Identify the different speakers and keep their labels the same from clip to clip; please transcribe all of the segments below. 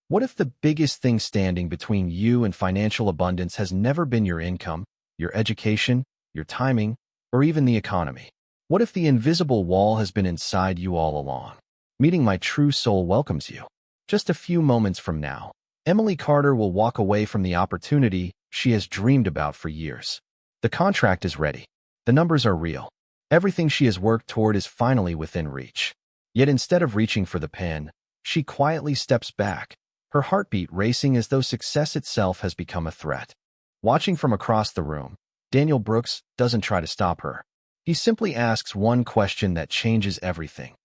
Speaker 1: What if the biggest thing standing between you and financial abundance has never been your income, your education, your timing, or even the economy? What if the invisible wall has been inside you all along? Meeting My True Soul welcomes you. Just a few moments from now, Emily Carter will walk away from the opportunity she has dreamed about for years. The contract is ready. The numbers are real. Everything she has worked toward is finally within reach. Yet instead of reaching for the pen, she quietly steps back, her heartbeat racing as though success itself has become a threat. Watching from across the room, Daniel Brooks doesn't try to stop her. He simply asks one question that changes everything.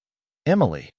Speaker 1: Emily,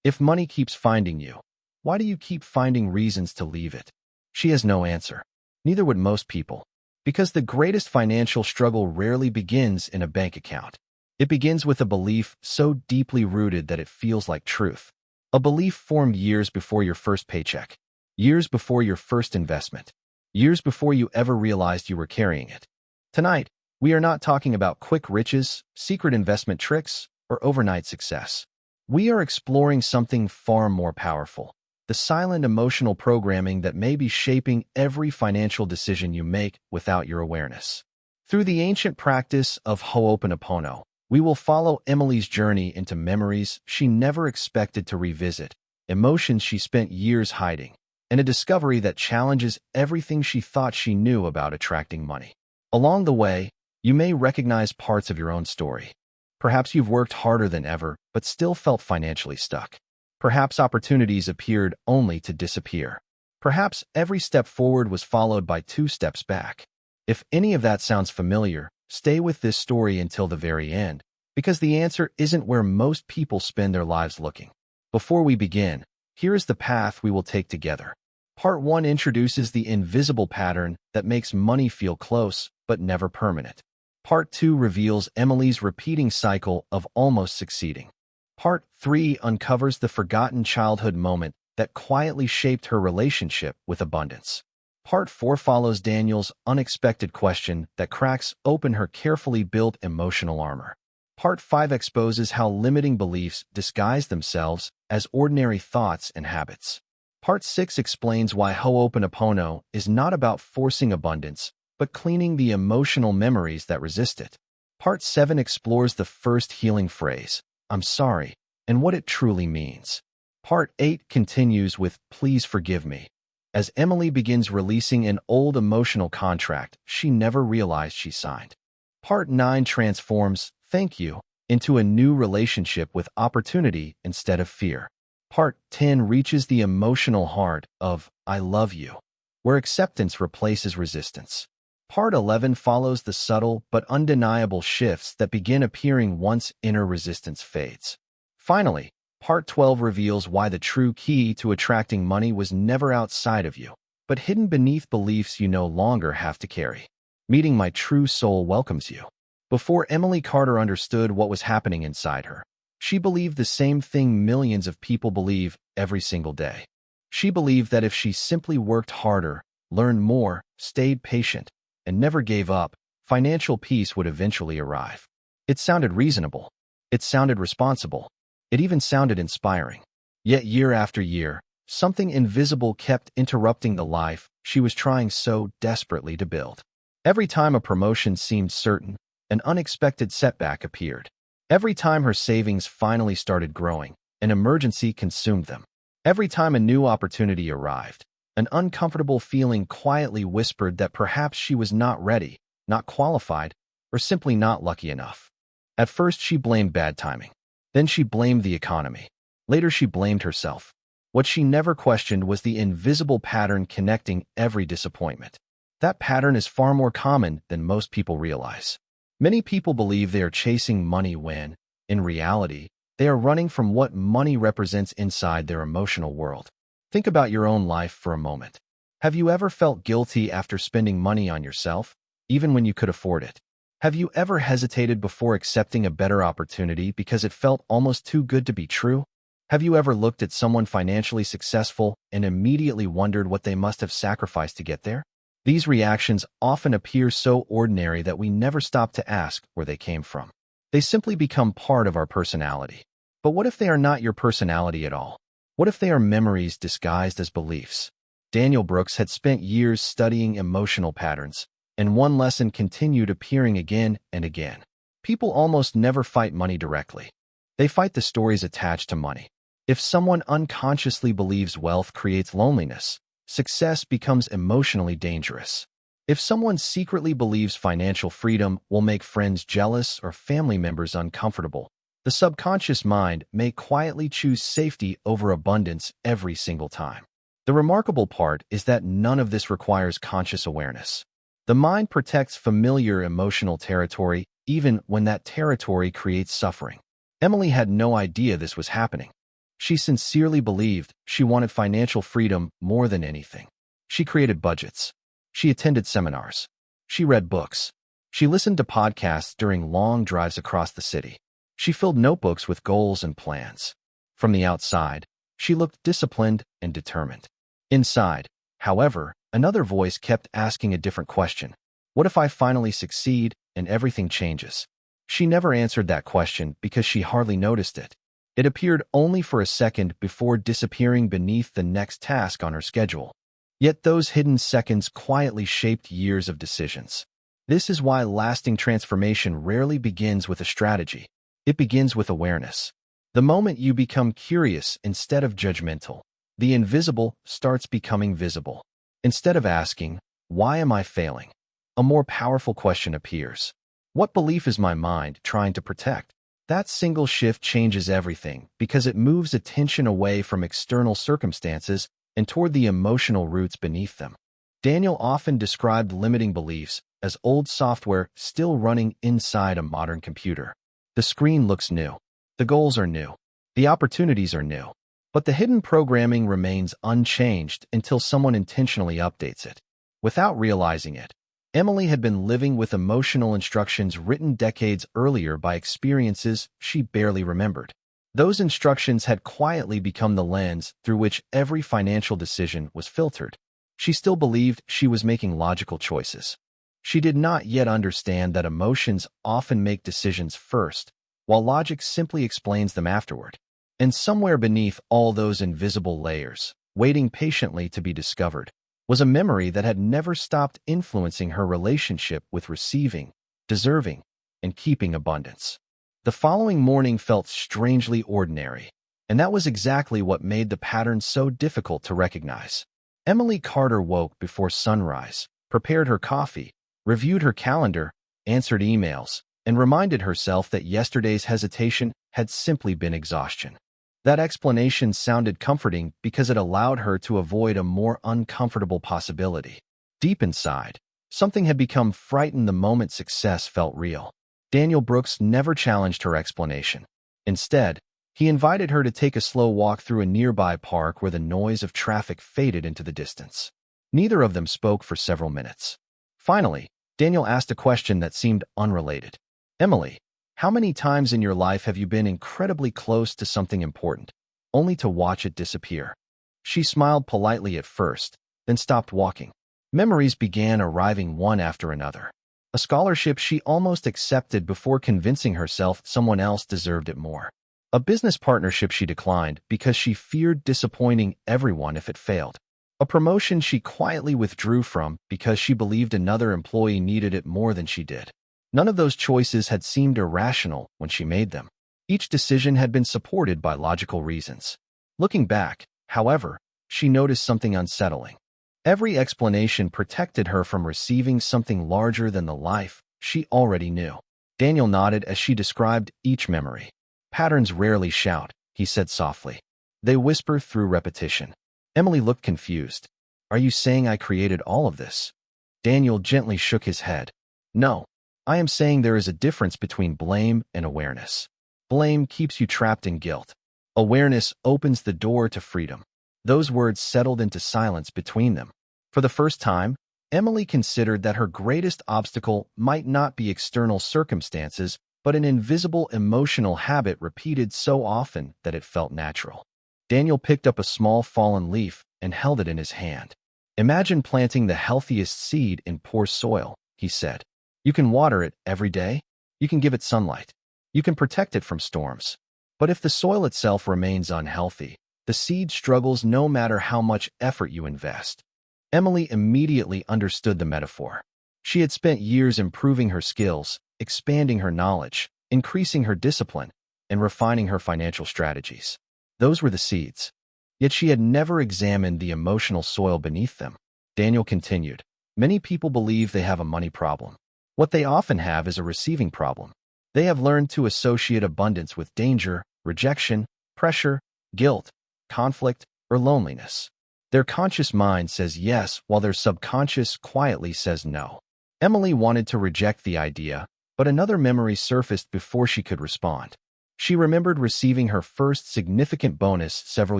Speaker 1: if money keeps finding you, why do you keep finding reasons to leave it? She has no answer. Neither would most people. Because the greatest financial struggle rarely begins in a bank account. It begins with a belief so deeply rooted that it feels like truth. A belief formed years before your first paycheck, years before your first investment, years before you ever realized you were carrying it. Tonight, we are not talking about quick riches, secret investment tricks, or overnight success. We are exploring something far more powerful, the silent emotional programming that may be shaping every financial decision you make without your awareness. Through the ancient practice of Hooponopono, we will follow Emily's journey into memories she never expected to revisit, emotions she spent years hiding, and a discovery that challenges everything she thought she knew about attracting money. Along the way, you may recognize parts of your own story. Perhaps you've worked harder than ever, but still felt financially stuck. Perhaps opportunities appeared only to disappear. Perhaps every step forward was followed by 2 steps back. If any of that sounds familiar, stay with this story until the very end, because the answer isn't where most people spend their lives looking. Before we begin, here is the path we will take together. Part 1 introduces the invisible pattern that makes money feel close but never permanent. Part 2 reveals Emily's repeating cycle of almost succeeding. Part 3 uncovers the forgotten childhood moment that quietly shaped her relationship with abundance. Part 4 follows Daniel's unexpected question that cracks open her carefully built emotional armor. Part 5 exposes how limiting beliefs disguise themselves as ordinary thoughts and habits. Part 6 explains why Hooponopono is not about forcing abundance, but cleaning the emotional memories that resist it. Part 7 explores the first healing phrase, "I'm sorry," and what it truly means. Part 8 continues with "Please forgive me," as Emily begins releasing an old emotional contract she never realized she signed. Part 9 transforms "Thank you" into a new relationship with opportunity instead of fear. Part 10 reaches the emotional heart of "I love you," where acceptance replaces resistance. Part 11 follows the subtle but undeniable shifts that begin appearing once inner resistance fades. Finally, Part 12 reveals why the true key to attracting money was never outside of you, but hidden beneath beliefs you no longer have to carry. Meeting My True Soul welcomes you. Before Emily Carter understood what was happening inside her, she believed the same thing millions of people believe every single day. She believed that if she simply worked harder, learned more, stayed patient, and never gave up, financial peace would eventually arrive. It sounded reasonable. It sounded responsible. It even sounded inspiring. Yet year after year, something invisible kept interrupting the life she was trying so desperately to build. Every time a promotion seemed certain, an unexpected setback appeared. Every time her savings finally started growing, an emergency consumed them. Every time a new opportunity arrived, an uncomfortable feeling quietly whispered that perhaps she was not ready, not qualified, or simply not lucky enough. At first, she blamed bad timing. Then she blamed the economy. Later, she blamed herself. What she never questioned was the invisible pattern connecting every disappointment. That pattern is far more common than most people realize. Many people believe they are chasing money when, in reality, they are running from what money represents inside their emotional world. Think about your own life for a moment. Have you ever felt guilty after spending money on yourself, even when you could afford it? Have you ever hesitated before accepting a better opportunity because it felt almost too good to be true? Have you ever looked at someone financially successful and immediately wondered what they must have sacrificed to get there? These reactions often appear so ordinary that we never stop to ask where they came from. They simply become part of our personality. But what if they are not your personality at all? What if they are memories disguised as beliefs? Daniel Brooks had spent years studying emotional patterns, and one lesson continued appearing again and again. People almost never fight money directly. They fight the stories attached to money. If someone unconsciously believes wealth creates loneliness, success becomes emotionally dangerous. If someone secretly believes financial freedom will make friends jealous or family members uncomfortable, the subconscious mind may quietly choose safety over abundance every single time. The remarkable part is that none of this requires conscious awareness. The mind protects familiar emotional territory even when that territory creates suffering. Emily had no idea this was happening. She sincerely believed she wanted financial freedom more than anything. She created budgets. She attended seminars. She read books. She listened to podcasts during long drives across the city. She filled notebooks with goals and plans. From the outside, she looked disciplined and determined. Inside, however, another voice kept asking a different question. What if I finally succeed and everything changes? She never answered that question because she hardly noticed it. It appeared only for a second before disappearing beneath the next task on her schedule. Yet those hidden seconds quietly shaped years of decisions. This is why lasting transformation rarely begins with a strategy. It begins with awareness. The moment you become curious instead of judgmental, the invisible starts becoming visible. Instead of asking, "Why am I failing?" a more powerful question appears. What belief is my mind trying to protect? That single shift changes everything because it moves attention away from external circumstances and toward the emotional roots beneath them. Daniel often described limiting beliefs as old software still running inside a modern computer. The screen looks new. The goals are new. The opportunities are new. But the hidden programming remains unchanged until someone intentionally updates it. Without realizing it, Emily had been living with emotional instructions written decades earlier by experiences she barely remembered. Those instructions had quietly become the lens through which every financial decision was filtered. She still believed she was making logical choices. She did not yet understand that emotions often make decisions first, while logic simply explains them afterward. And somewhere beneath all those invisible layers, waiting patiently to be discovered, was a memory that had never stopped influencing her relationship with receiving, deserving, and keeping abundance. The following morning felt strangely ordinary, and that was exactly what made the pattern so difficult to recognize. Emily Carter woke before sunrise, prepared her coffee, reviewed her calendar, answered emails, and reminded herself that yesterday's hesitation had simply been exhaustion. That explanation sounded comforting because it allowed her to avoid a more uncomfortable possibility. Deep inside, something had become frightened the moment success felt real. Daniel Brooks never challenged her explanation. Instead, he invited her to take a slow walk through a nearby park where the noise of traffic faded into the distance. Neither of them spoke for several minutes. Finally, Daniel asked a question that seemed unrelated. "Emily, how many times in your life have you been incredibly close to something important, only to watch it disappear?" She smiled politely at first, then stopped walking. Memories began arriving one after another. A scholarship she almost accepted before convincing herself someone else deserved it more. A business partnership she declined because she feared disappointing everyone if it failed. A promotion she quietly withdrew from because she believed another employee needed it more than she did. None of those choices had seemed irrational when she made them. Each decision had been supported by logical reasons. Looking back, however, she noticed something unsettling. Every explanation protected her from receiving something larger than the life she already knew. Daniel nodded as she described each memory. "Patterns rarely shout," he said softly. "They whisper through repetition." Emily looked confused. "Are you saying I created all of this?" Daniel gently shook his head. "No. I am saying there is a difference between blame and awareness. Blame keeps you trapped in guilt. Awareness opens the door to freedom." Those words settled into silence between them. For the first time, Emily considered that her greatest obstacle might not be external circumstances, but an invisible emotional habit repeated so often that it felt natural. Daniel picked up a small fallen leaf and held it in his hand. "Imagine planting the healthiest seed in poor soil," he said. "You can water it every day. You can give it sunlight. You can protect it from storms. But if the soil itself remains unhealthy, The seed struggles no matter how much effort you invest. Emily immediately understood the metaphor. She had spent years improving her skills, expanding her knowledge, increasing her discipline, and refining her financial strategies. Those were the seeds. Yet she had never examined the emotional soil beneath them. Daniel continued, "Many people believe they have a money problem. What they often have is a receiving problem. They have learned to associate abundance with danger, rejection, pressure, guilt, conflict, or loneliness. Their conscious mind says yes, while their subconscious quietly says no." Emily wanted to reject the idea, but another memory surfaced before she could respond. She remembered receiving her first significant bonus several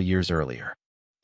Speaker 1: years earlier.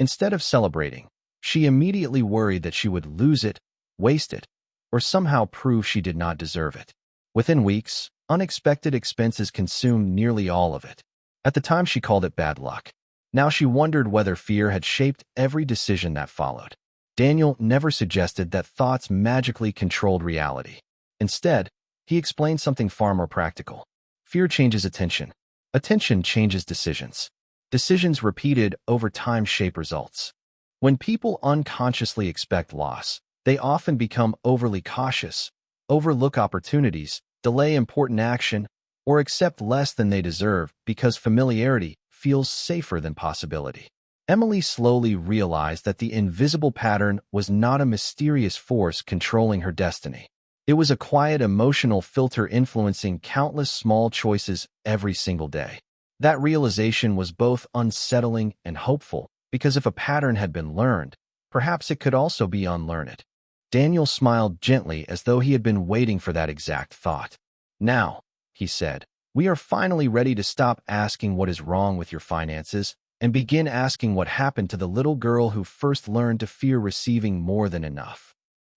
Speaker 1: Instead of celebrating, she immediately worried that she would lose it, waste it, or somehow prove she did not deserve it. Within weeks, unexpected expenses consumed nearly all of it. At the time, she called it bad luck. Now she wondered whether fear had shaped every decision that followed. Daniel never suggested that thoughts magically controlled reality. Instead, he explained something far more practical. Fear changes attention. Attention changes decisions. Decisions repeated over time shape results. When people unconsciously expect loss, they often become overly cautious, overlook opportunities, delay important action, or accept less than they deserve because familiarity feels safer than possibility. Emily slowly realized that the invisible pattern was not a mysterious force controlling her destiny. It was a quiet emotional filter influencing countless small choices every single day. That realization was both unsettling and hopeful, because if a pattern had been learned, perhaps it could also be unlearned. Daniel smiled gently as though he had been waiting for that exact thought. "Now," he said, "we are finally ready to stop asking what is wrong with your finances and begin asking what happened to the little girl who first learned to fear receiving more than enough."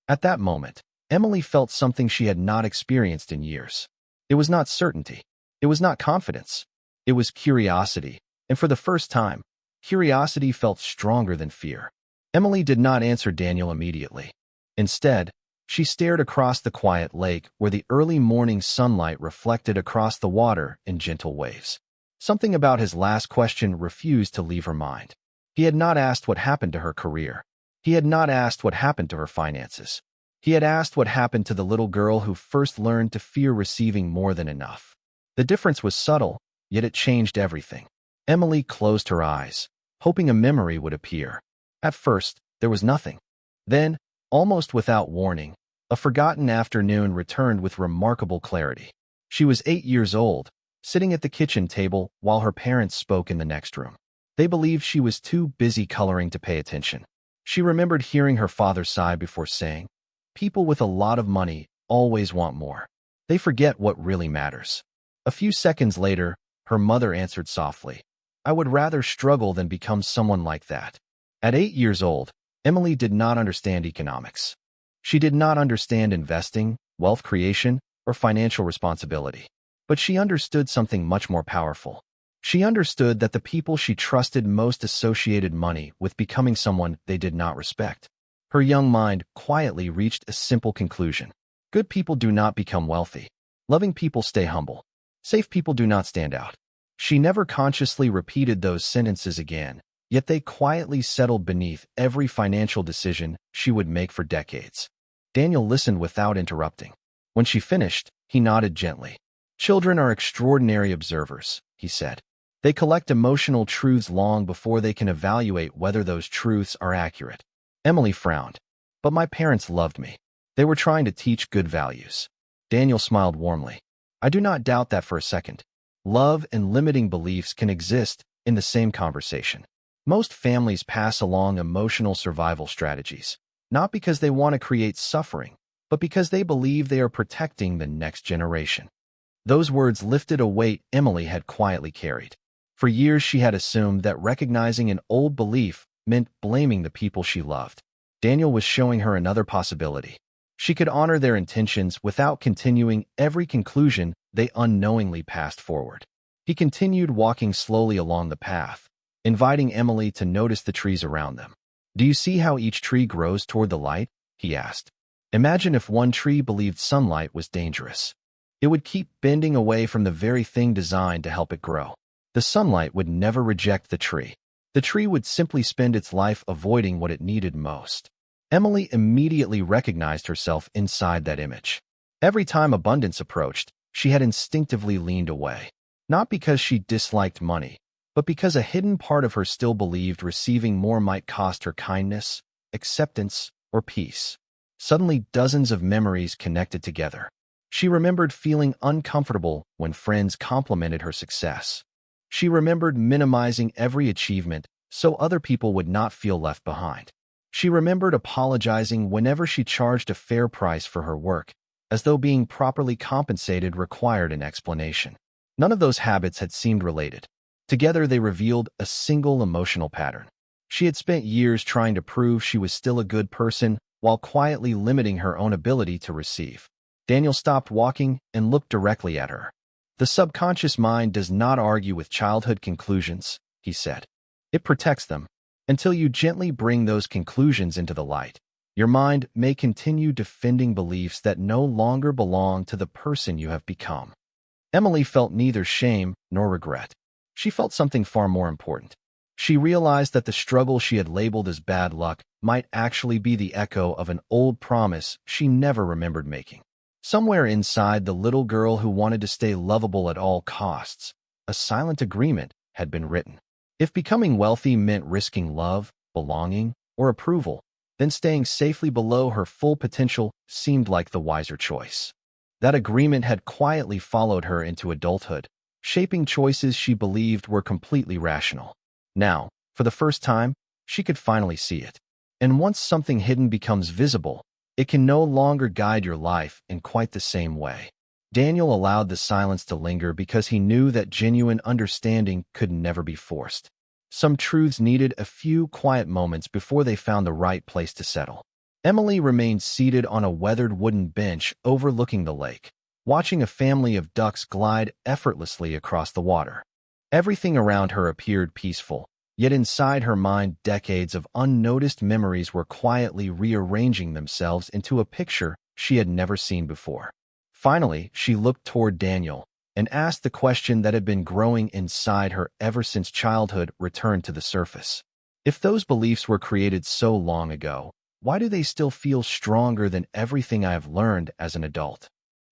Speaker 1: At that moment, Emily felt something she had not experienced in years. It was not certainty. It was not confidence. It was curiosity, and for the first time, curiosity felt stronger than fear. Emily did not answer Daniel immediately. Instead, she stared across the quiet lake where the early morning sunlight reflected across the water in gentle waves. Something about his last question refused to leave her mind. He had not asked what happened to her career. He had not asked what happened to her finances. He had asked what happened to the little girl who first learned to fear receiving more than enough. The difference was subtle, yet it changed everything. Emily closed her eyes, hoping a memory would appear. At first, there was nothing. Then, almost without warning, a forgotten afternoon returned with remarkable clarity. She was 8 years old, sitting at the kitchen table while her parents spoke in the next room. They believed she was too busy coloring to pay attention. She remembered hearing her father sigh before saying, "People with a lot of money always want more. They forget what really matters." A few seconds later, her mother answered softly, "I would rather struggle than become someone like that." At 8 years old, Emily did not understand economics. She did not understand investing, wealth creation, or financial responsibility. But she understood something much more powerful. She understood that the people she trusted most associated money with becoming someone they did not respect. Her young mind quietly reached a simple conclusion. Good people do not become wealthy. Loving people stay humble. Safe people do not stand out. She never consciously repeated those sentences again, yet they quietly settled beneath every financial decision she would make for decades. Daniel listened without interrupting. When she finished, he nodded gently. "Children are extraordinary observers," he said. "They collect emotional truths long before they can evaluate whether those truths are accurate." Emily frowned. "But my parents loved me. They were trying to teach good values." Daniel smiled warmly. "I do not doubt that for a second. Love and limiting beliefs can exist in the same conversation. Most families pass along emotional survival strategies, not because they want to create suffering, but because they believe they are protecting the next generation." Those words lifted a weight Emily had quietly carried. For years she had assumed that recognizing an old belief meant blaming the people she loved. Daniel was showing her another possibility. She could honor their intentions without continuing every conclusion they unknowingly passed forward. He continued walking slowly along the path, inviting Emily to notice the trees around them. "Do you see how each tree grows toward the light?" he asked. "Imagine if one tree believed sunlight was dangerous. It would keep bending away from the very thing designed to help it grow. The sunlight would never reject the tree. The tree would simply spend its life avoiding what it needed most. Emily immediately recognized herself inside that image. Every time abundance approached, she had instinctively leaned away. Not because she disliked money, but because a hidden part of her still believed receiving more might cost her kindness, acceptance, or peace. Suddenly, dozens of memories connected together. She remembered feeling uncomfortable when friends complimented her success. She remembered minimizing every achievement so other people would not feel left behind. She remembered apologizing whenever she charged a fair price for her work, as though being properly compensated required an explanation. None of those habits had seemed related. Together, they revealed a single emotional pattern. She had spent years trying to prove she was still a good person while quietly limiting her own ability to receive. Daniel stopped walking and looked directly at her. "The subconscious mind does not argue with childhood conclusions," he said. "It protects them. Until you gently bring those conclusions into the light, your mind may continue defending beliefs that no longer belong to the person you have become." Emily felt neither shame nor regret. She felt something far more important. She realized that the struggle she had labeled as bad luck might actually be the echo of an old promise she never remembered making. Somewhere inside the little girl who wanted to stay lovable at all costs, a silent agreement had been written. If becoming wealthy meant risking love, belonging, or approval, then staying safely below her full potential seemed like the wiser choice. That agreement had quietly followed her into adulthood, shaping choices she believed were completely rational. Now, for the first time, she could finally see it. And once something hidden becomes visible, it can no longer guide your life in quite the same way. Daniel allowed the silence to linger because he knew that genuine understanding could never be forced. Some truths needed a few quiet moments before they found the right place to settle. Emily remained seated on a weathered wooden bench overlooking the lake, watching a family of ducks glide effortlessly across the water. Everything around her appeared peaceful, yet inside her mind decades of unnoticed memories were quietly rearranging themselves into a picture she had never seen before. Finally, she looked toward Daniel and asked the question that had been growing inside her ever since childhood returned to the surface. If those beliefs were created so long ago, why do they still feel stronger than everything I have learned as an adult?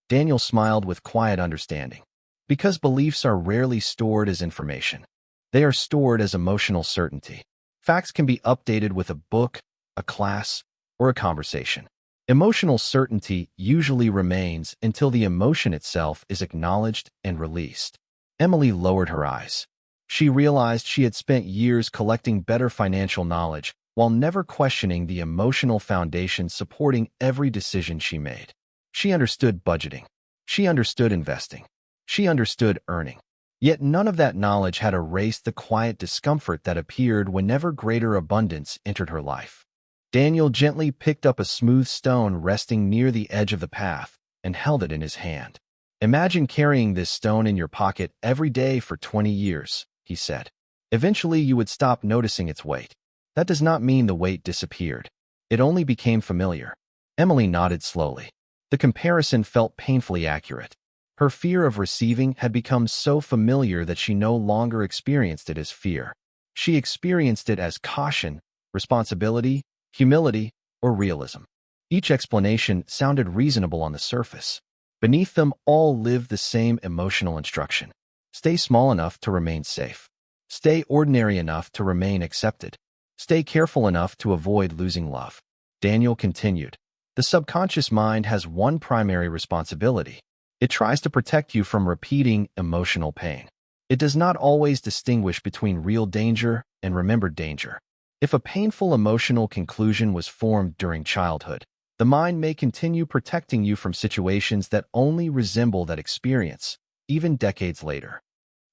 Speaker 1: Daniel smiled with quiet understanding. Because beliefs are rarely stored as information. They are stored as emotional certainty. Facts can be updated with a book, a class, or a conversation. Emotional certainty usually remains until the emotion itself is acknowledged and released. Emily lowered her eyes. She realized she had spent years collecting better financial knowledge while never questioning the emotional foundation supporting every decision she made. She understood budgeting. She understood investing. She understood earning. Yet none of that knowledge had erased the quiet discomfort that appeared whenever greater abundance entered her life. Daniel gently picked up a smooth stone resting near the edge of the path and held it in his hand. "Imagine carrying this stone in your pocket every day for 20 years, he said. "Eventually you would stop noticing its weight. That does not mean the weight disappeared. It only became familiar." Emily nodded slowly. The comparison felt painfully accurate. Her fear of receiving had become so familiar that she no longer experienced it as fear. She experienced it as caution, responsibility, humility, or realism. Each explanation sounded reasonable on the surface. Beneath them all lived the same emotional instruction. Stay small enough to remain safe. Stay ordinary enough to remain accepted. Stay careful enough to avoid losing love. Daniel continued. The subconscious mind has one primary responsibility. It tries to protect you from repeating emotional pain. It does not always distinguish between real danger and remembered danger. If a painful emotional conclusion was formed during childhood, the mind may continue protecting you from situations that only resemble that experience, even decades later.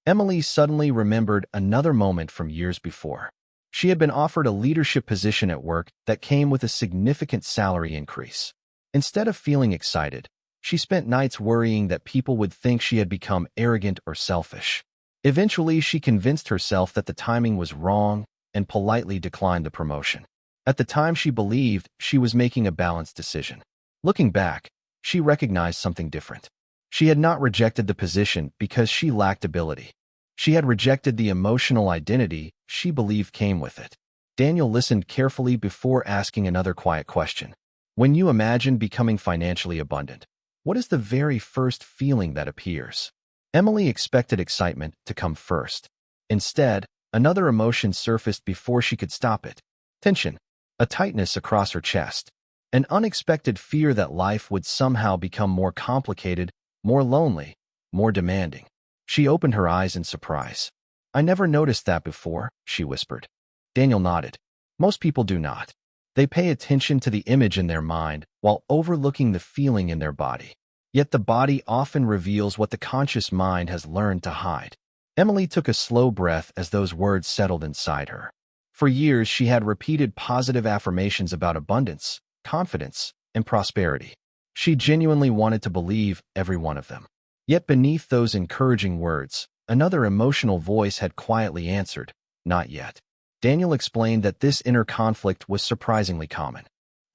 Speaker 1: Emily suddenly remembered another moment from years before. She had been offered a leadership position at work that came with a significant salary increase. Instead of feeling excited, she spent nights worrying that people would think she had become arrogant or selfish. Eventually, she convinced herself that the timing was wrong and politely declined the promotion. At the time, she believed she was making a balanced decision. Looking back, she recognized something different. She had not rejected the position because she lacked ability. She had rejected the emotional identity she believed came with it. Daniel listened carefully before asking another quiet question. When you imagine becoming financially abundant, what is the very first feeling that appears? Emily expected excitement to come first. Instead, another emotion surfaced before she could stop it. Tension, a tightness across her chest, an unexpected fear that life would somehow become more complicated, more lonely, more demanding. She opened her eyes in surprise. I never noticed that before, she whispered. Daniel nodded. Most people do not. They pay attention to the image in their mind while overlooking the feeling in their body. Yet the body often reveals what the conscious mind has learned to hide. Emily took a slow breath as those words settled inside her. For years, she had repeated positive affirmations about abundance, confidence, and prosperity. She genuinely wanted to believe every one of them. Yet beneath those encouraging words, another emotional voice had quietly answered, "Not yet." Daniel explained that this inner conflict was surprisingly common.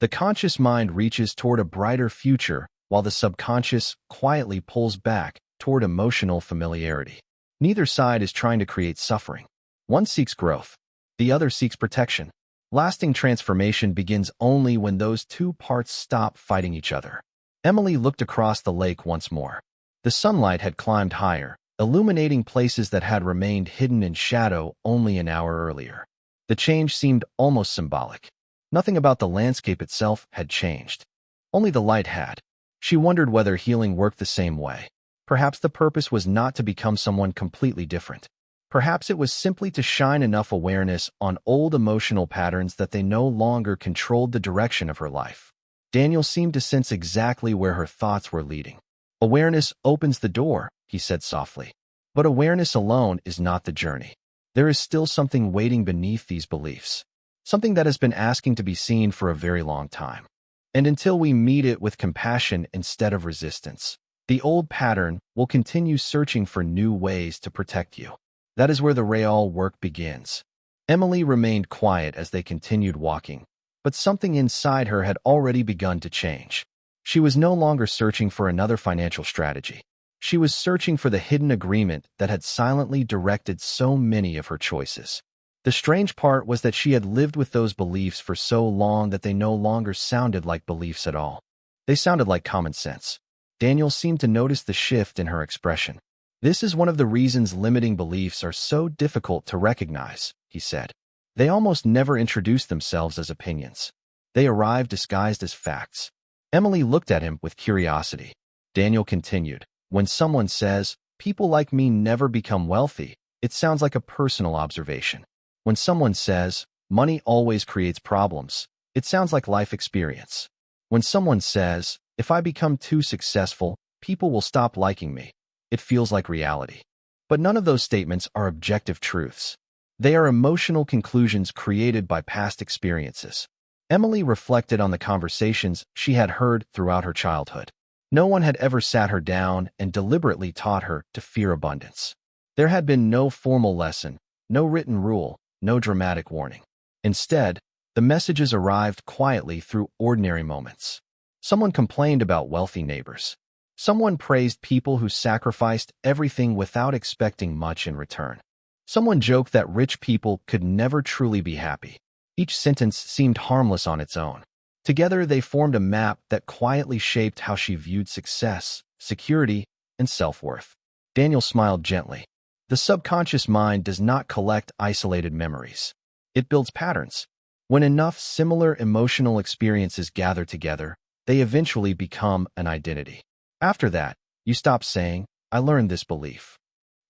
Speaker 1: The conscious mind reaches toward a brighter future, while the subconscious quietly pulls back toward emotional familiarity. Neither side is trying to create suffering. One seeks growth. The other seeks protection. Lasting transformation begins only when those two parts stop fighting each other. Emily looked across the lake once more. The sunlight had climbed higher, illuminating places that had remained hidden in shadow only an hour earlier. The change seemed almost symbolic. Nothing about the landscape itself had changed. Only the light had. She wondered whether healing worked the same way. Perhaps the purpose was not to become someone completely different. Perhaps it was simply to shine enough awareness on old emotional patterns that they no longer controlled the direction of her life. Daniel seemed to sense exactly where her thoughts were leading. Awareness opens the door, he said softly. But awareness alone is not the journey. There is still something waiting beneath these beliefs. Something that has been asking to be seen for a very long time. And until we meet it with compassion instead of resistance, the old pattern will continue searching for new ways to protect you. That is where the real work begins. Emily remained quiet as they continued walking, but something inside her had already begun to change. She was no longer searching for another financial strategy. She was searching for the hidden agreement that had silently directed so many of her choices. The strange part was that she had lived with those beliefs for so long that they no longer sounded like beliefs at all. They sounded like common sense. Daniel seemed to notice the shift in her expression. This is one of the reasons limiting beliefs are so difficult to recognize, he said. They almost never introduce themselves as opinions. They arrive disguised as facts. Emily looked at him with curiosity. Daniel continued, when someone says, "People like me never become wealthy," it sounds like a personal observation. When someone says, "Money always creates problems," it sounds like life experience. When someone says, "If I become too successful, people will stop liking me," it feels like reality. But none of those statements are objective truths. They are emotional conclusions created by past experiences. Emily reflected on the conversations she had heard throughout her childhood. No one had ever sat her down and deliberately taught her to fear abundance. There had been no formal lesson, no written rule, no dramatic warning. Instead, the messages arrived quietly through ordinary moments. Someone complained about wealthy neighbors. Someone praised people who sacrificed everything without expecting much in return. Someone joked that rich people could never truly be happy. Each sentence seemed harmless on its own. Together, they formed a map that quietly shaped how she viewed success, security, and self-worth. Daniel smiled gently. The subconscious mind does not collect isolated memories. It builds patterns. When enough similar emotional experiences gather together, they eventually become an identity. After that, you stop saying, "I learned this belief."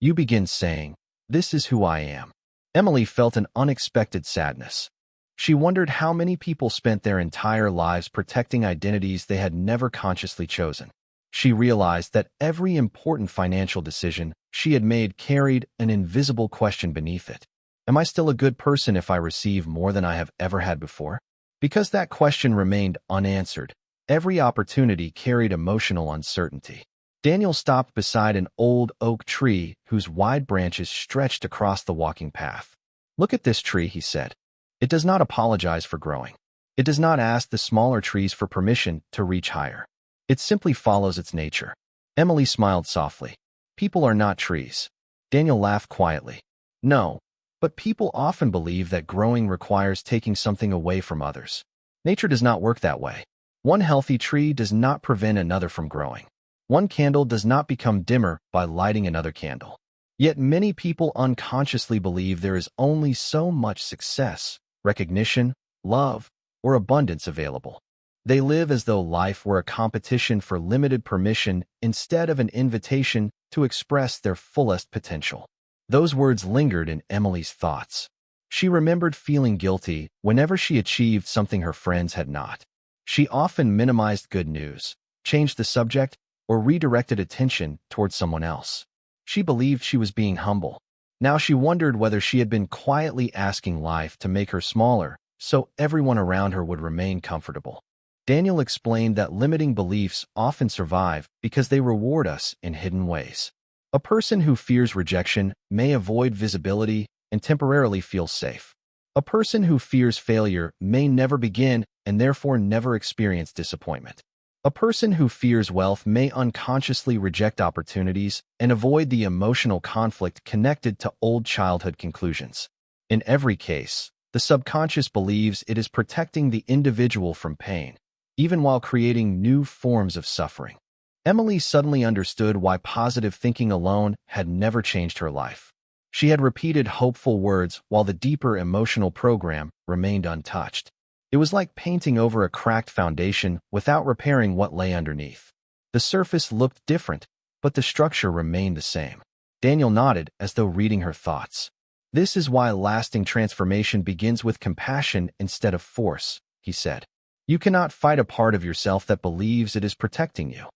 Speaker 1: You begin saying, "This is who I am." Emily felt an unexpected sadness. She wondered how many people spent their entire lives protecting identities they had never consciously chosen. She realized that every important financial decision she had made carried an invisible question beneath it. Am I still a good person if I receive more than I have ever had before? Because that question remained unanswered, every opportunity carried emotional uncertainty. Daniel stopped beside an old oak tree whose wide branches stretched across the walking path. "Look at this tree," he said. "It does not apologize for growing. It does not ask the smaller trees for permission to reach higher. It simply follows its nature." Emily smiled softly. "People are not trees." Daniel laughed quietly. "No, But people often believe that growing requires taking something away from others. Nature does not work that way. One healthy tree does not prevent another from growing. One candle does not become dimmer by lighting another candle. Yet many people unconsciously believe there is only so much success, recognition, love, or abundance available. They live as though life were a competition for limited permission instead of an invitation to express their fullest potential. Those words lingered in Emily's thoughts. She remembered feeling guilty whenever she achieved something her friends had not. She often minimized good news, changed the subject, or redirected attention towards someone else. She believed she was being humble. Now she wondered whether she had been quietly asking life to make her smaller so everyone around her would remain comfortable. Daniel explained that limiting beliefs often survive because they reward us in hidden ways. A person who fears rejection may avoid visibility and temporarily feel safe. A person who fears failure may never begin and therefore never experience disappointment. A person who fears wealth may unconsciously reject opportunities and avoid the emotional conflict connected to old childhood conclusions. In every case, the subconscious believes it is protecting the individual from pain, even while creating new forms of suffering. Emily suddenly understood why positive thinking alone had never changed her life. She had repeated hopeful words while the deeper emotional program remained untouched. It was like painting over a cracked foundation without repairing what lay underneath. The surface looked different, but the structure remained the same. Daniel nodded as though reading her thoughts. This is why lasting transformation begins with compassion instead of force, he said. You cannot fight a part of yourself that believes it is protecting you.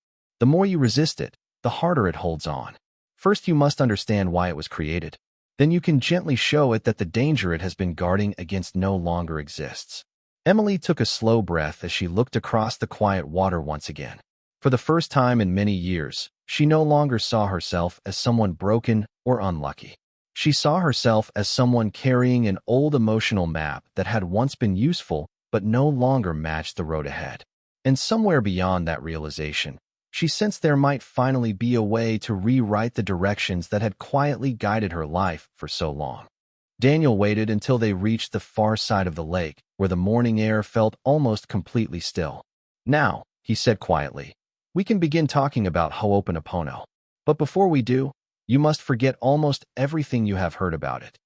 Speaker 1: The more you resist it, the harder it holds on. First, you must understand why it was created. Then you can gently show it that the danger it has been guarding against no longer exists. Emily took a slow breath as she looked across the quiet water once again. For the first time in many years, she no longer saw herself as someone broken or unlucky. She saw herself as someone carrying an old emotional map that had once been useful but no longer matched the road ahead. And somewhere beyond that realization, she sensed there might finally be a way to rewrite the directions that had quietly guided her life for so long. Daniel waited until they reached the far side of the lake, where the morning air felt almost completely still. Now, he said quietly, we can begin talking about Hooponopono. But before we do, you must forget almost everything you have heard about it.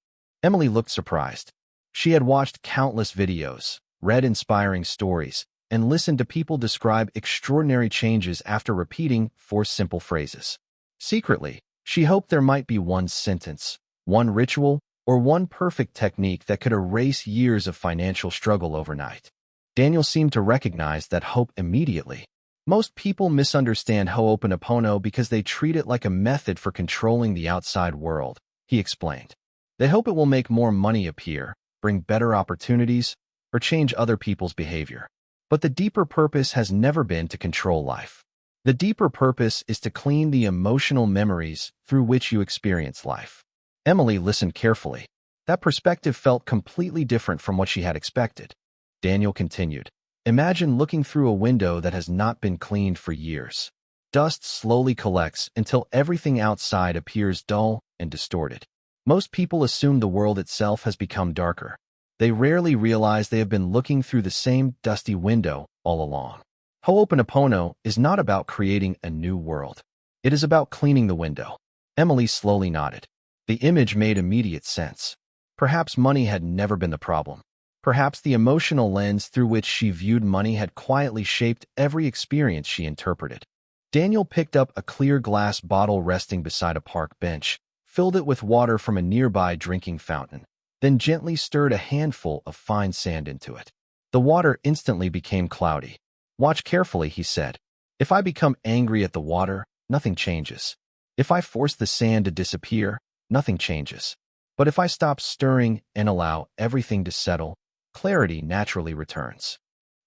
Speaker 1: Emily looked surprised. She had watched countless videos, read inspiring stories, and listened to people describe extraordinary changes after repeating 4 simple phrases. Secretly, she hoped there might be one sentence, one ritual, or one perfect technique that could erase years of financial struggle overnight. Daniel seemed to recognize that hope immediately. Most people misunderstand Hooponopono because they treat it like a method for controlling the outside world, he explained. They hope it will make more money appear, bring better opportunities, or change other people's behavior. But the deeper purpose has never been to control life. The deeper purpose is to clean the emotional memories through which you experience life. Emily listened carefully. That perspective felt completely different from what she had expected. Daniel continued. Imagine looking through a window that has not been cleaned for years. Dust slowly collects until everything outside appears dull and distorted. Most people assume the world itself has become darker. They rarely realize they have been looking through the same dusty window all along. Hooponopono is not about creating a new world. It is about cleaning the window. Emily slowly nodded. The image made immediate sense. Perhaps money had never been the problem. Perhaps the emotional lens through which she viewed money had quietly shaped every experience she interpreted. Daniel picked up a clear glass bottle resting beside a park bench, filled it with water from a nearby drinking fountain, then gently stirred a handful of fine sand into it. The water instantly became cloudy. Watch carefully, he said. If I become angry at the water, nothing changes. If I force the sand to disappear, nothing changes. But if I stop stirring and allow everything to settle, clarity naturally returns.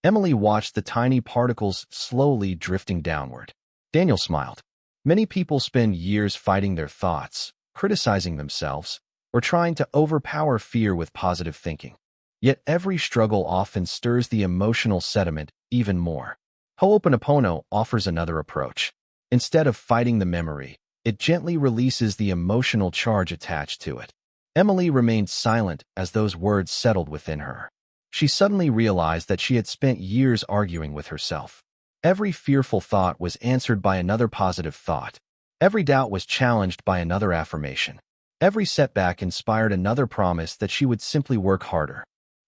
Speaker 1: Emily watched the tiny particles slowly drifting downward. Daniel smiled. Many people spend years fighting their thoughts, criticizing themselves, or trying to overpower fear with positive thinking. Yet every struggle often stirs the emotional sediment even more. Hooponopono offers another approach. Instead of fighting the memory, it gently releases the emotional charge attached to it. Emily remained silent as those words settled within her. She suddenly realized that she had spent years arguing with herself. Every fearful thought was answered by another positive thought. Every doubt was challenged by another affirmation. Every setback inspired another promise that she would simply work harder.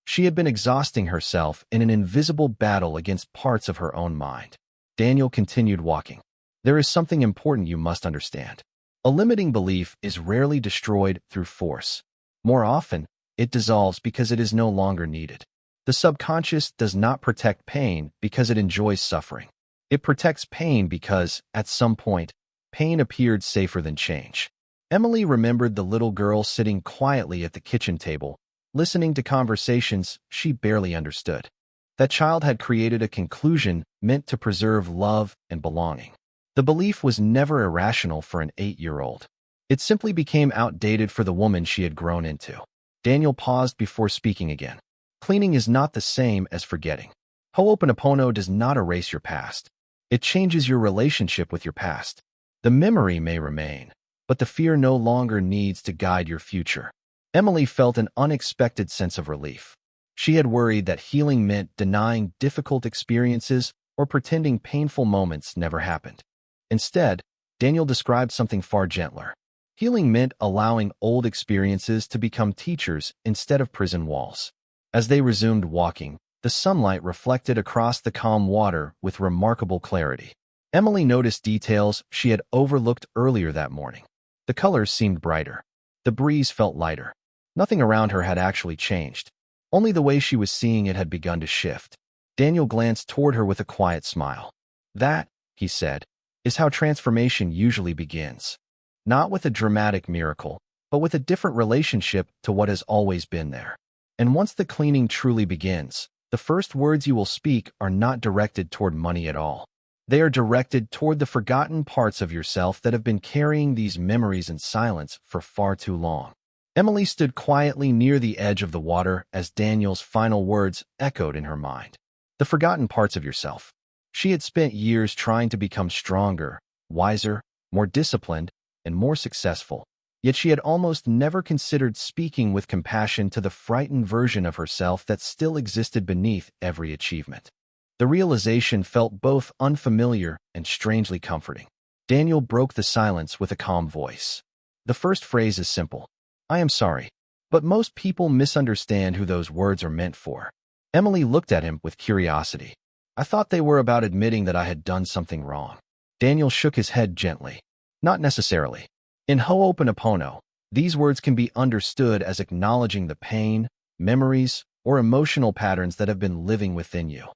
Speaker 1: She had been exhausting herself in an invisible battle against parts of her own mind. Daniel continued walking. There is something important you must understand. A limiting belief is rarely destroyed through force. More often, it dissolves because it is no longer needed. The subconscious does not protect pain because it enjoys suffering. It protects pain because, at some point, pain appeared safer than change. Emily remembered the little girl sitting quietly at the kitchen table, listening to conversations she barely understood. That child had created a conclusion meant to preserve love and belonging. The belief was never irrational for an 8-year-old. It simply became outdated for the woman she had grown into. Daniel paused before speaking again. Cleaning is not the same as forgetting. Hooponopono does not erase your past. It changes your relationship with your past. The memory may remain, but the fear no longer needs to guide your future. Emily felt an unexpected sense of relief. She had worried that healing meant denying difficult experiences or pretending painful moments never happened. Instead, Daniel described something far gentler. Healing meant allowing old experiences to become teachers instead of prison walls. As they resumed walking, the sunlight reflected across the calm water with remarkable clarity. Emily noticed details she had overlooked earlier that morning. The colors seemed brighter. The breeze felt lighter. Nothing around her had actually changed. Only the way she was seeing it had begun to shift. Daniel glanced toward her with a quiet smile. That, he said, is how transformation usually begins. Not with a dramatic miracle, but with a different relationship to what has always been there. And once the cleaning truly begins, the first words you will speak are not directed toward money at all. They are directed toward the forgotten parts of yourself that have been carrying these memories in silence for far too long. Emily stood quietly near the edge of the water as Daniel's final words echoed in her mind. The forgotten parts of yourself. She had spent years trying to become stronger, wiser, more disciplined, and more successful. Yet she had almost never considered speaking with compassion to the frightened version of herself that still existed beneath every achievement. The realization felt both unfamiliar and strangely comforting. Daniel broke the silence with a calm voice. The first phrase is simple. I am sorry. But most people misunderstand who those words are meant for. Emily looked at him with curiosity. I thought they were about admitting that I had done something wrong. Daniel shook his head gently. Not necessarily. In Hooponopono, these words can be understood as acknowledging the pain, memories, or emotional patterns that have been living within you.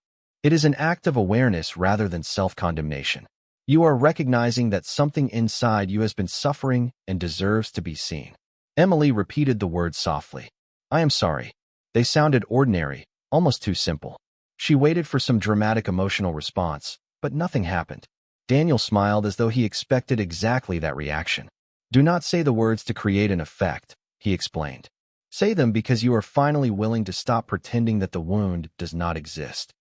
Speaker 1: It is an act of awareness rather than self-condemnation. You are recognizing that something inside you has been suffering and deserves to be seen. Emily repeated the words softly. I am sorry. They sounded ordinary, almost too simple. She waited for some dramatic emotional response, but nothing happened. Daniel smiled as though he expected exactly that reaction. Do not say the words to create an effect, he explained. Say them because you are finally willing to stop pretending that the wound does not exist.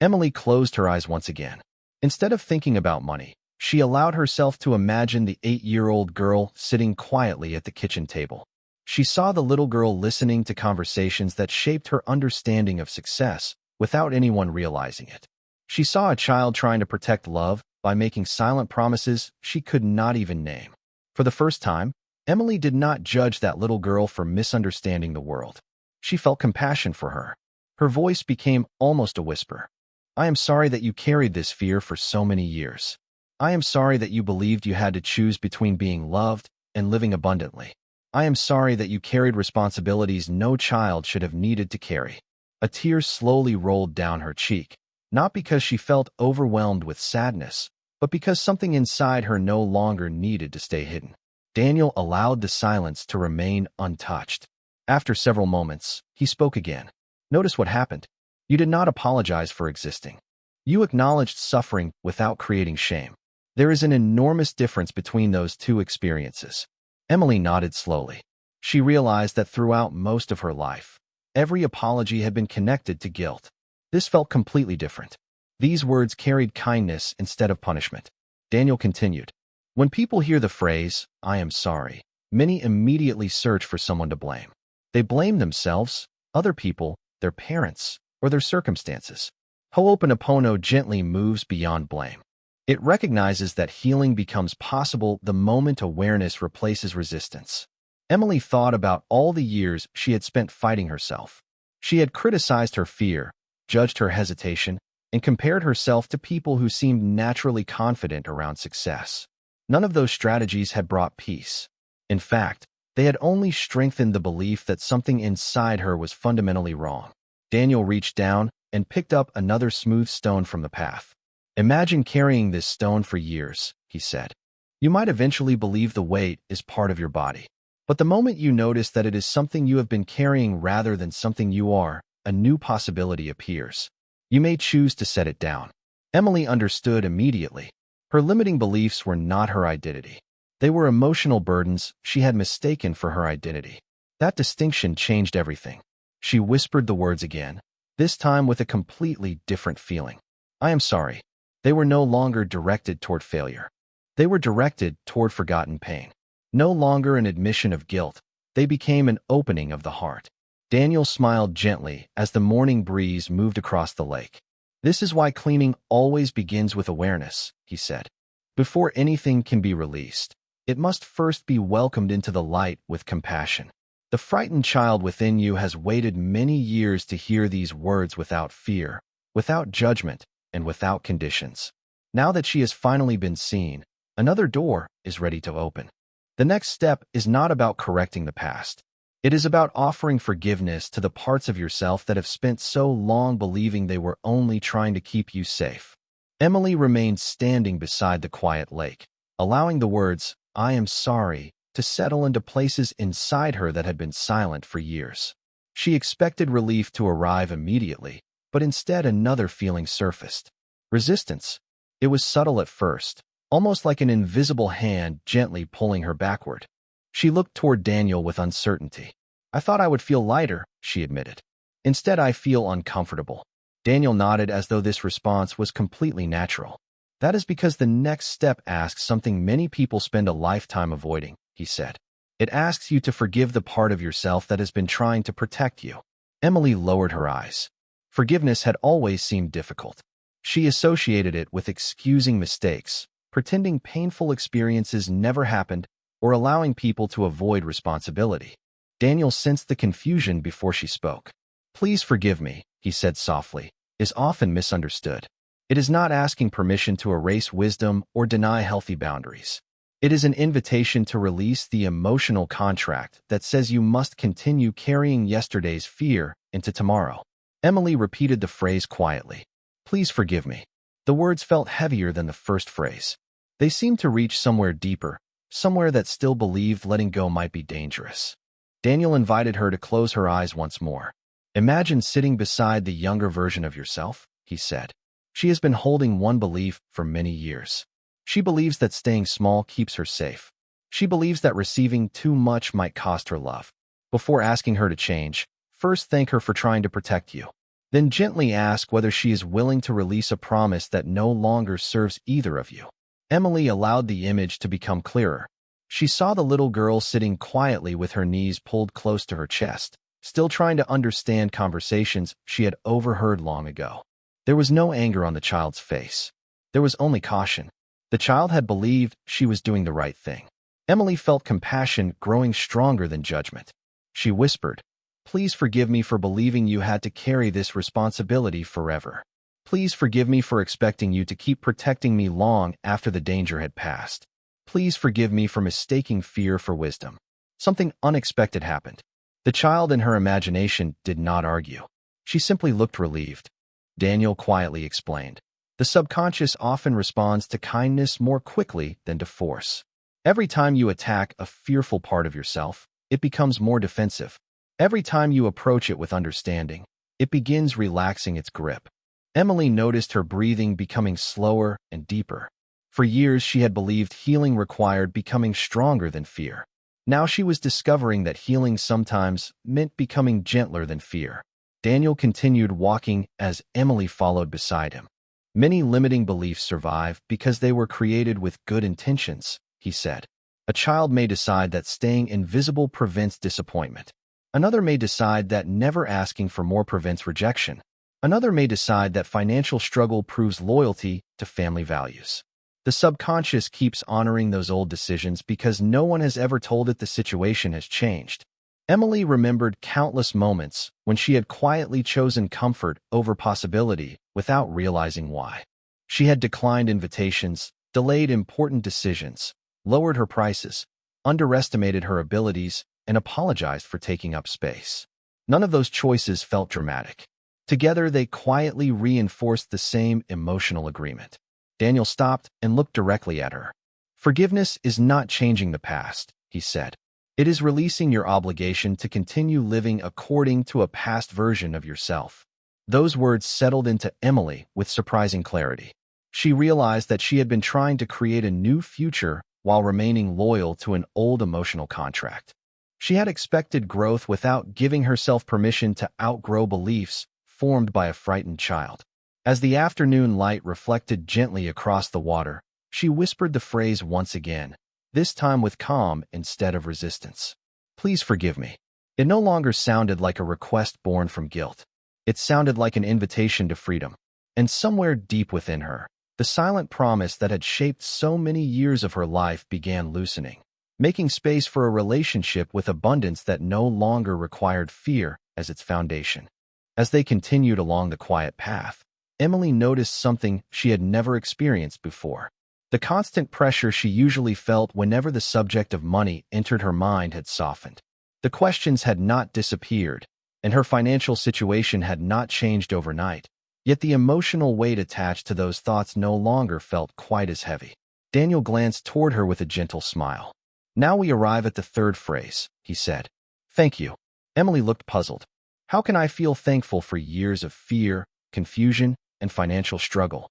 Speaker 1: Emily closed her eyes once again. Instead of thinking about money, she allowed herself to imagine the 8-year-old girl sitting quietly at the kitchen table. She saw the little girl listening to conversations that shaped her understanding of success without anyone realizing it. She saw a child trying to protect love by making silent promises she could not even name. For the first time, Emily did not judge that little girl for misunderstanding the world. She felt compassion for her. Her voice became almost a whisper. I am sorry that you carried this fear for so many years. I am sorry that you believed you had to choose between being loved and living abundantly. I am sorry that you carried responsibilities no child should have needed to carry. A tear slowly rolled down her cheek, not because she felt overwhelmed with sadness, but because something inside her no longer needed to stay hidden. Daniel allowed the silence to remain untouched. After several moments, he spoke again. Notice what happened. You did not apologize for existing. You acknowledged suffering without creating shame. There is an enormous difference between those two experiences. Emily nodded slowly. She realized that throughout most of her life, every apology had been connected to guilt. This felt completely different. These words carried kindness instead of punishment. Daniel continued. When people hear the phrase, I am sorry, Many immediately search for someone to blame. They blame themselves, other people, their parents, or their circumstances. Hooponopono gently moves beyond blame. It recognizes that healing becomes possible the moment awareness replaces resistance. Emily thought about all the years she had spent fighting herself. She had criticized her fear, judged her hesitation, and compared herself to people who seemed naturally confident around success. None of those strategies had brought peace. In fact, they had only strengthened the belief that something inside her was fundamentally wrong. Daniel reached down and picked up another smooth stone from the path. "Imagine carrying this stone for years," he said. "You might eventually believe the weight is part of your body. But the moment you notice that it is something you have been carrying rather than something you are, a new possibility appears. You may choose to set it down." Emily understood immediately. Her limiting beliefs were not her identity. They were emotional burdens she had mistaken for her identity. That distinction changed everything. She whispered the words again, this time with a completely different feeling. "I am sorry." They were no longer directed toward failure. They were directed toward forgotten pain. No longer an admission of guilt, they became an opening of the heart. Daniel smiled gently as the morning breeze moved across the lake. "This is why cleaning always begins with awareness," he said. "Before anything can be released, it must first be welcomed into the light with compassion." The frightened child within you has waited many years to hear these words without fear, without judgment, and without conditions. Now that she has finally been seen, another door is ready to open. The next step is not about correcting the past. It is about offering forgiveness to the parts of yourself that have spent so long believing they were only trying to keep you safe. Emily remained standing beside the quiet lake, allowing the words, "I am sorry," to settle into places inside her that had been silent for years. She expected relief to arrive immediately, but instead another feeling surfaced. Resistance. It was subtle at first, almost like an invisible hand gently pulling her backward. She looked toward Daniel with uncertainty. "I thought I would feel lighter," she admitted. "Instead, I feel uncomfortable." Daniel nodded as though this response was completely natural. "That is because the next step asks something many people spend a lifetime avoiding," he said. "It asks you to forgive the part of yourself that has been trying to protect you." Emily lowered her eyes. Forgiveness had always seemed difficult. She associated it with excusing mistakes, pretending painful experiences never happened, or allowing people to avoid responsibility. Daniel sensed the confusion before she spoke. "Please forgive me," he said softly, "is often misunderstood. It is not asking permission to erase wisdom or deny healthy boundaries. It is an invitation to release the emotional contract that says you must continue carrying yesterday's fear into tomorrow." Emily repeated the phrase quietly. "Please forgive me." The words felt heavier than the first phrase. They seemed to reach somewhere deeper, somewhere that still believed letting go might be dangerous. Daniel invited her to close her eyes once more. "Imagine sitting beside the younger version of yourself," he said. "She has been holding one belief for many years. She believes that staying small keeps her safe. She believes that receiving too much might cost her love. Before asking her to change, first thank her for trying to protect you. Then gently ask whether she is willing to release a promise that no longer serves either of you." Emily allowed the image to become clearer. She saw the little girl sitting quietly with her knees pulled close to her chest, still trying to understand conversations she had overheard long ago. There was no anger on the child's face. There was only caution. The child had believed she was doing the right thing. Emily felt compassion growing stronger than judgment. She whispered, "Please forgive me for believing you had to carry this responsibility forever. Please forgive me for expecting you to keep protecting me long after the danger had passed. Please forgive me for mistaking fear for wisdom." Something unexpected happened. The child in her imagination did not argue. She simply looked relieved. Daniel quietly explained, "The subconscious often responds to kindness more quickly than to force. Every time you attack a fearful part of yourself, it becomes more defensive. Every time you approach it with understanding, it begins relaxing its grip." Emily noticed her breathing becoming slower and deeper. For years, she had believed healing required becoming stronger than fear. Now she was discovering that healing sometimes meant becoming gentler than fear. Daniel continued walking as Emily followed beside him. "Many limiting beliefs survive because they were created with good intentions," he said. A child may decide that staying invisible prevents disappointment. Another may decide that never asking for more prevents rejection. Another may decide that financial struggle proves loyalty to family values. The subconscious keeps honoring those old decisions because no one has ever told it the situation has changed. Emily remembered countless moments when she had quietly chosen comfort over possibility without realizing why. She had declined invitations, delayed important decisions, lowered her prices, underestimated her abilities, and apologized for taking up space. None of those choices felt dramatic. Together, they quietly reinforced the same emotional agreement. Daniel stopped and looked directly at her. "Forgiveness is not changing the past," he said. "It is releasing your obligation to continue living according to a past version of yourself." Those words settled into Emily with surprising clarity. She realized that she had been trying to create a new future while remaining loyal to an old emotional contract. She had expected growth without giving herself permission to outgrow beliefs formed by a frightened child. As the afternoon light reflected gently across the water, she whispered the phrase once again, this time with calm instead of resistance. "Please forgive me." It no longer sounded like a request born from guilt. It sounded like an invitation to freedom. And somewhere deep within her, the silent promise that had shaped so many years of her life began loosening, making space for a relationship with abundance that no longer required fear as its foundation. As they continued along the quiet path, Emily noticed something she had never experienced before. The constant pressure she usually felt whenever the subject of money entered her mind had softened. The questions had not disappeared, and her financial situation had not changed overnight. Yet the emotional weight attached to those thoughts no longer felt quite as heavy. Daniel glanced toward her with a gentle smile. "Now we arrive at the third phrase," he said. "Thank you." Emily looked puzzled. "How can I feel thankful for years of fear, confusion, and financial struggle?"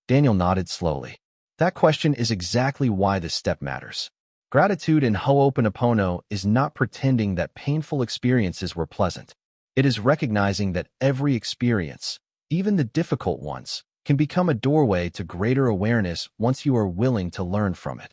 Speaker 1: Daniel nodded slowly. "That question is exactly why this step matters. Gratitude in Hooponopono is not pretending that painful experiences were pleasant. It is recognizing that every experience, even the difficult ones, can become a doorway to greater awareness once you are willing to learn from it."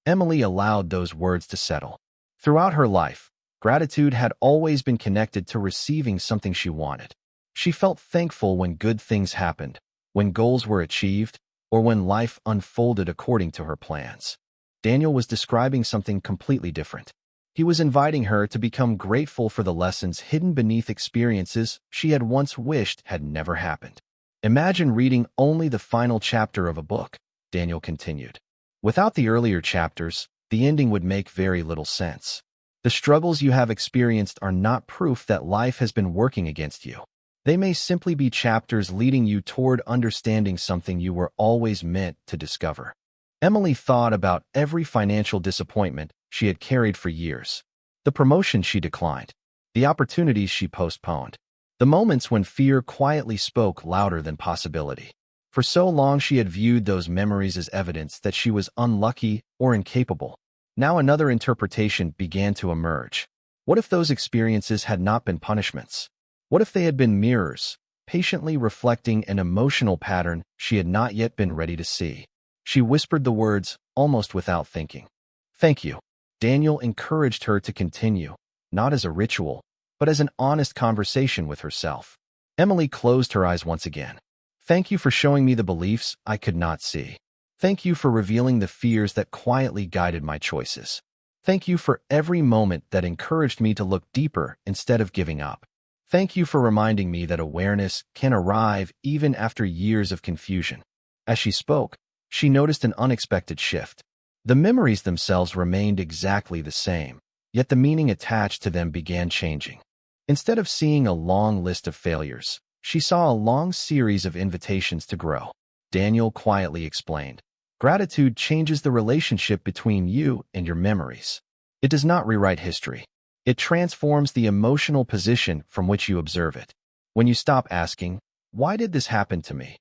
Speaker 1: Emily allowed those words to settle. Throughout her life, gratitude had always been connected to receiving something she wanted. She felt thankful when good things happened, when goals were achieved, or when life unfolded according to her plans. Daniel was describing something completely different. He was inviting her to become grateful for the lessons hidden beneath experiences she had once wished had never happened. "Imagine reading only the final chapter of a book," Daniel continued. "Without the earlier chapters, the ending would make very little sense. The struggles you have experienced are not proof that life has been working against you. They may simply be chapters leading you toward understanding something you were always meant to discover." Emily thought about every financial disappointment she had carried for years. The promotion she declined, the opportunities she postponed, the moments when fear quietly spoke louder than possibility. For so long she had viewed those memories as evidence that she was unlucky or incapable. Now another interpretation began to emerge. What if those experiences had not been punishments? What if they had been mirrors, patiently reflecting an emotional pattern she had not yet been ready to see? She whispered the words, almost without thinking. "Thank you." Daniel encouraged her to continue, not as a ritual, but as an honest conversation with herself. Emily closed her eyes once again. "Thank you for showing me the beliefs I could not see. Thank you for revealing the fears that quietly guided my choices. Thank you for every moment that encouraged me to look deeper instead of giving up. Thank you for reminding me that awareness can arrive even after years of confusion." As she spoke, she noticed an unexpected shift. The memories themselves remained exactly the same, yet the meaning attached to them began changing. Instead of seeing a long list of failures, she saw a long series of invitations to grow. Daniel quietly explained, "Gratitude changes the relationship between you and your memories. It does not rewrite history. It transforms the emotional position from which you observe it. When you stop asking, 'Why did this happen to me?'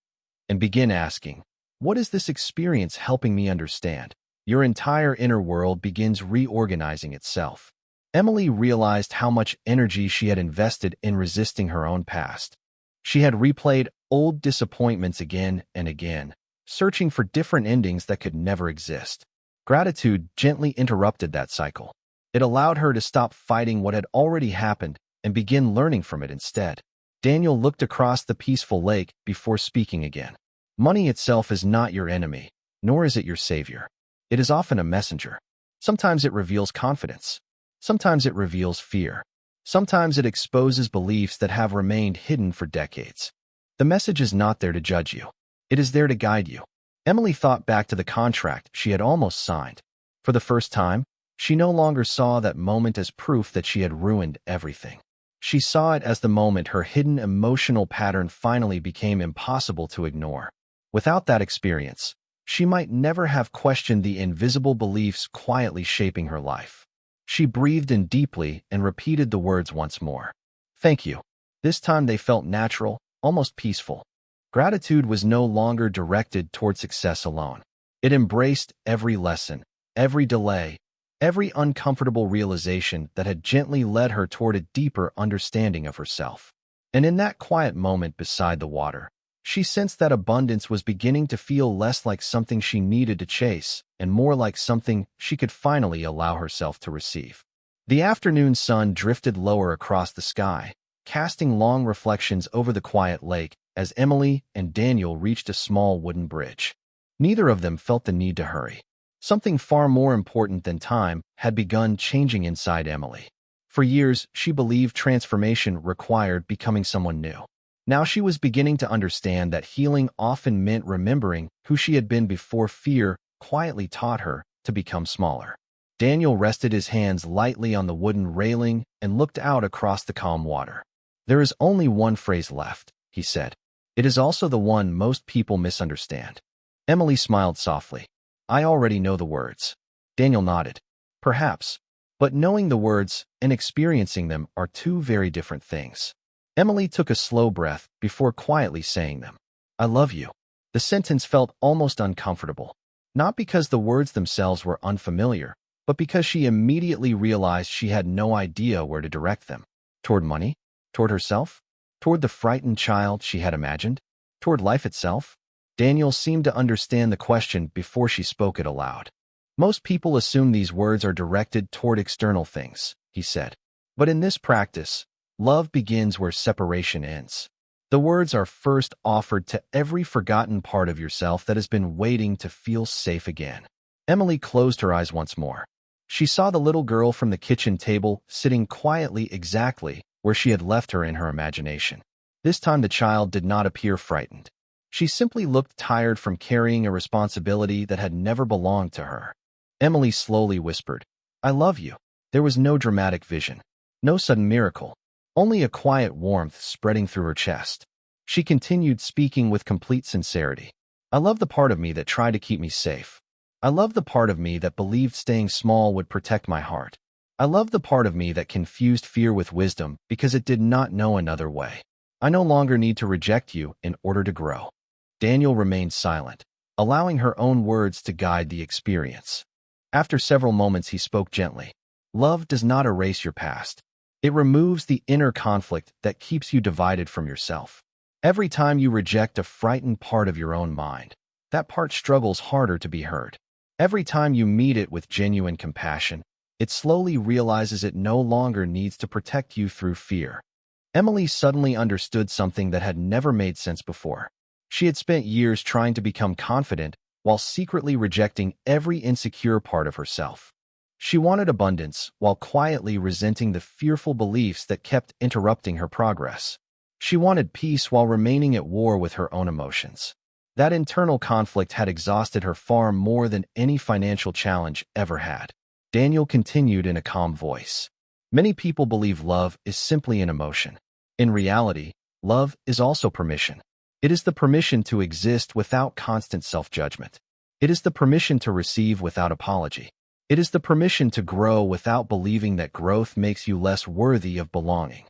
Speaker 1: and begin asking, 'What is this experience helping me understand?' your entire inner world begins reorganizing itself." Emily realized how much energy she had invested in resisting her own past. She had replayed old disappointments again and again, searching for different endings that could never exist. Gratitude gently interrupted that cycle. It allowed her to stop fighting what had already happened and begin learning from it instead. Daniel looked across the peaceful lake before speaking again. Money itself is not your enemy, nor is it your savior. It is often a messenger. Sometimes it reveals confidence. Sometimes it reveals fear. Sometimes it exposes beliefs that have remained hidden for decades. The message is not there to judge you. It is there to guide you. Emily thought back to the contract she had almost signed. For the first time, she no longer saw that moment as proof that she had ruined everything. She saw it as the moment her hidden emotional pattern finally became impossible to ignore. Without that experience, she might never have questioned the invisible beliefs quietly shaping her life. She breathed in deeply and repeated the words once more. Thank you. This time they felt natural, almost peaceful. Gratitude was no longer directed toward success alone. It embraced every lesson, every delay, every uncomfortable realization that had gently led her toward a deeper understanding of herself. And in that quiet moment beside the water, she sensed that abundance was beginning to feel less like something she needed to chase and more like something she could finally allow herself to receive. The afternoon sun drifted lower across the sky, casting long reflections over the quiet lake as Emily and Daniel reached a small wooden bridge. Neither of them felt the need to hurry. Something far more important than time had begun changing inside Emily. For years, she believed transformation required becoming someone new. Now she was beginning to understand that healing often meant remembering who she had been before fear quietly taught her to become smaller. Daniel rested his hands lightly on the wooden railing and looked out across the calm water. There is only one phrase left, he said. It is also the one most people misunderstand. Emily smiled softly. I already know the words. Daniel nodded. Perhaps. But knowing the words and experiencing them are two very different things. Emily took a slow breath before quietly saying them. I love you. The sentence felt almost uncomfortable. Not because the words themselves were unfamiliar, but because she immediately realized she had no idea where to direct them. Toward money? Toward herself? Toward the frightened child she had imagined? Toward life itself? Daniel seemed to understand the question before she spoke it aloud. Most people assume these words are directed toward external things, he said. But in this practice, love begins where separation ends. The words are first offered to every forgotten part of yourself that has been waiting to feel safe again. Emily closed her eyes once more. She saw the little girl from the kitchen table sitting quietly exactly where she had left her in her imagination. This time the child did not appear frightened. She simply looked tired from carrying a responsibility that had never belonged to her. Emily slowly whispered, I love you. There was no dramatic vision, no sudden miracle, only a quiet warmth spreading through her chest. She continued speaking with complete sincerity. I love the part of me that tried to keep me safe. I love the part of me that believed staying small would protect my heart. I love the part of me that confused fear with wisdom because it did not know another way. I no longer need to reject you in order to grow. Daniel remained silent, allowing her own words to guide the experience. After several moments, he spoke gently. Love does not erase your past. It removes the inner conflict that keeps you divided from yourself. Every time you reject a frightened part of your own mind, that part struggles harder to be heard. Every time you meet it with genuine compassion, it slowly realizes it no longer needs to protect you through fear. Emily suddenly understood something that had never made sense before. She had spent years trying to become confident while secretly rejecting every insecure part of herself. She wanted abundance while quietly resenting the fearful beliefs that kept interrupting her progress. She wanted peace while remaining at war with her own emotions. That internal conflict had exhausted her far more than any financial challenge ever had. Daniel continued in a calm voice. Many people believe love is simply an emotion. In reality, love is also permission. It is the permission to exist without constant self-judgment. It is the permission to receive without apology. It is the permission to grow without believing that growth makes you less worthy of belonging.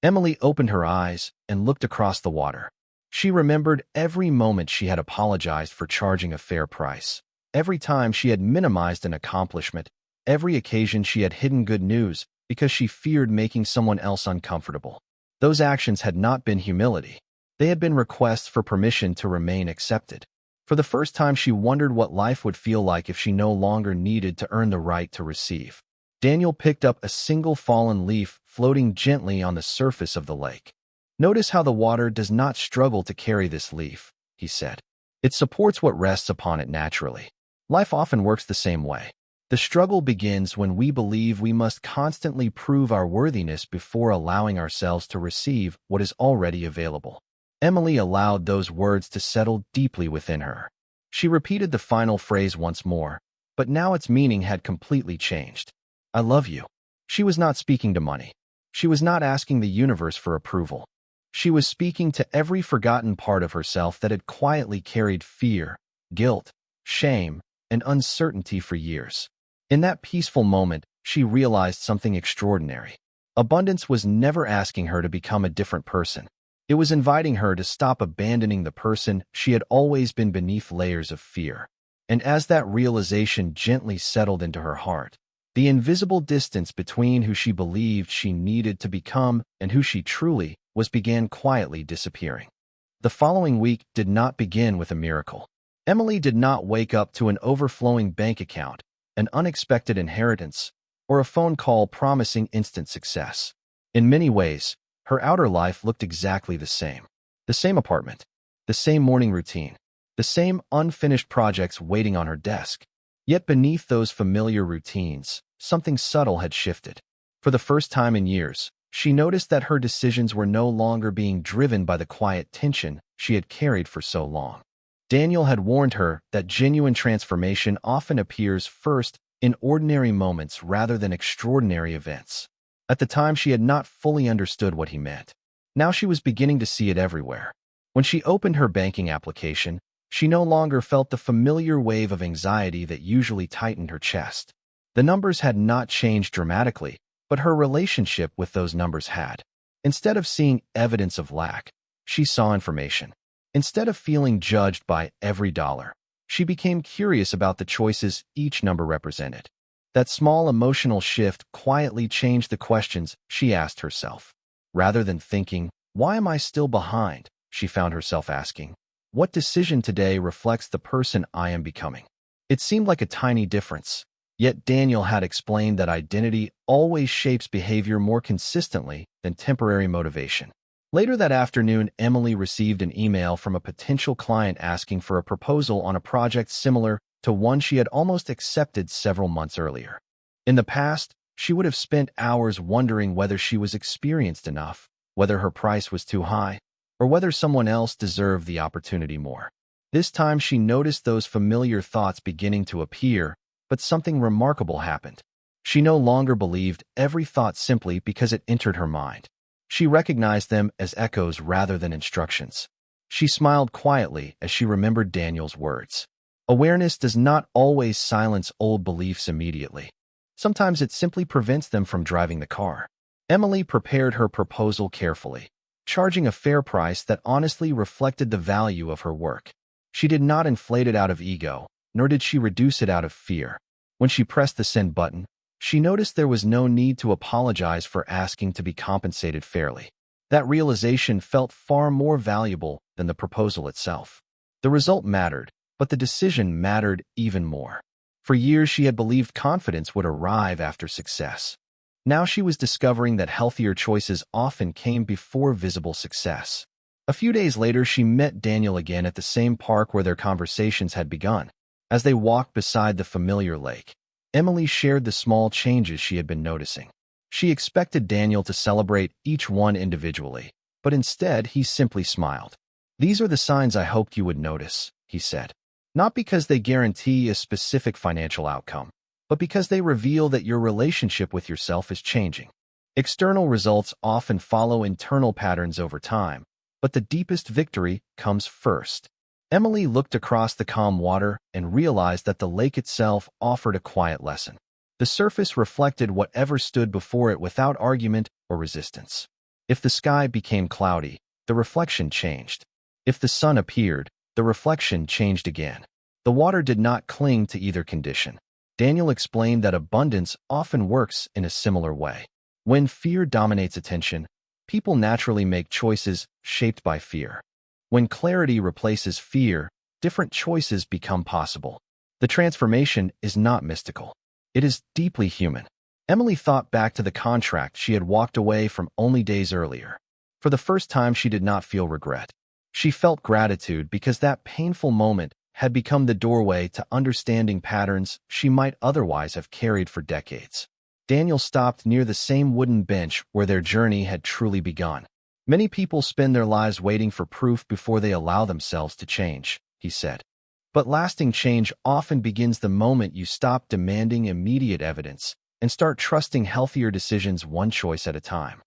Speaker 1: Emily opened her eyes and looked across the water. She remembered every moment she had apologized for charging a fair price, every time she had minimized an accomplishment, every occasion she had hidden good news because she feared making someone else uncomfortable. Those actions had not been humility. They had been requests for permission to remain accepted. For the first time, she wondered what life would feel like if she no longer needed to earn the right to receive. Daniel picked up a single fallen leaf floating gently on the surface of the lake. "Notice how the water does not struggle to carry this leaf," he said. "It supports what rests upon it naturally." Life often works the same way. The struggle begins when we believe we must constantly prove our worthiness before allowing ourselves to receive what is already available. Emily allowed those words to settle deeply within her. She repeated the final phrase once more, but now its meaning had completely changed. "I love you." She was not speaking to money. She was not asking the universe for approval. She was speaking to every forgotten part of herself that had quietly carried fear, guilt, shame, and uncertainty for years. In that peaceful moment, she realized something extraordinary. Abundance was never asking her to become a different person. It was inviting her to stop abandoning the person she had always been beneath layers of fear. And as that realization gently settled into her heart, the invisible distance between who she believed she needed to become and who she truly was began quietly disappearing. The following week did not begin with a miracle. Emily did not wake up to an overflowing bank account, an unexpected inheritance, or a phone call promising instant success. In many ways, her outer life looked exactly the same. The same apartment, the same morning routine, the same unfinished projects waiting on her desk. Yet beneath those familiar routines, something subtle had shifted. For the first time in years, she noticed that her decisions were no longer being driven by the quiet tension she had carried for so long. Daniel had warned her that genuine transformation often appears first in ordinary moments rather than extraordinary events. At the time, she had not fully understood what he meant. Now she was beginning to see it everywhere. When she opened her banking application, she no longer felt the familiar wave of anxiety that usually tightened her chest. The numbers had not changed dramatically, but her relationship with those numbers had. Instead of seeing evidence of lack, she saw information. Instead of feeling judged by every dollar, she became curious about the choices each number represented. That small emotional shift quietly changed the questions she asked herself. Rather than thinking, "Why am I still behind?" she found herself asking, "What decision today reflects the person I am becoming?" It seemed like a tiny difference, yet Daniel had explained that identity always shapes behavior more consistently than temporary motivation. Later that afternoon, Emily received an email from a potential client asking for a proposal on a project similar to one she had almost accepted several months earlier. In the past, she would have spent hours wondering whether she was experienced enough, whether her price was too high, or whether someone else deserved the opportunity more. This time she noticed those familiar thoughts beginning to appear, but something remarkable happened. She no longer believed every thought simply because it entered her mind. She recognized them as echoes rather than instructions. She smiled quietly as she remembered Daniel's words. Awareness does not always silence old beliefs immediately. Sometimes it simply prevents them from driving the car. Emily prepared her proposal carefully, charging a fair price that honestly reflected the value of her work. She did not inflate it out of ego, nor did she reduce it out of fear. When she pressed the send button, she noticed there was no need to apologize for asking to be compensated fairly. That realization felt far more valuable than the proposal itself. The result mattered, but the decision mattered even more. For years, she had believed confidence would arrive after success. Now she was discovering that healthier choices often came before visible success. A few days later, she met Daniel again at the same park where their conversations had begun. As they walked beside the familiar lake, Emily shared the small changes she had been noticing. She expected Daniel to celebrate each one individually, but instead he simply smiled. "These are the signs I hoped you would notice," he said. "Not because they guarantee a specific financial outcome, but because they reveal that your relationship with yourself is changing. External results often follow internal patterns over time, but the deepest victory comes first." Emily looked across the calm water and realized that the lake itself offered a quiet lesson. The surface reflected whatever stood before it without argument or resistance. If the sky became cloudy, the reflection changed. If the sun appeared, the reflection changed again. The water did not cling to either condition. Daniel explained that abundance often works in a similar way. When fear dominates attention, people naturally make choices shaped by fear. When clarity replaces fear, different choices become possible. The transformation is not mystical. It is deeply human. Emily thought back to the contract she had walked away from only days earlier. For the first time, she did not feel regret. She felt gratitude because that painful moment had become the doorway to understanding patterns she might otherwise have carried for decades. Daniel stopped near the same wooden bench where their journey had truly begun. Many people spend their lives waiting for proof before they allow themselves to change, he said. But lasting change often begins the moment you stop demanding immediate evidence and start trusting healthier decisions one choice at a time.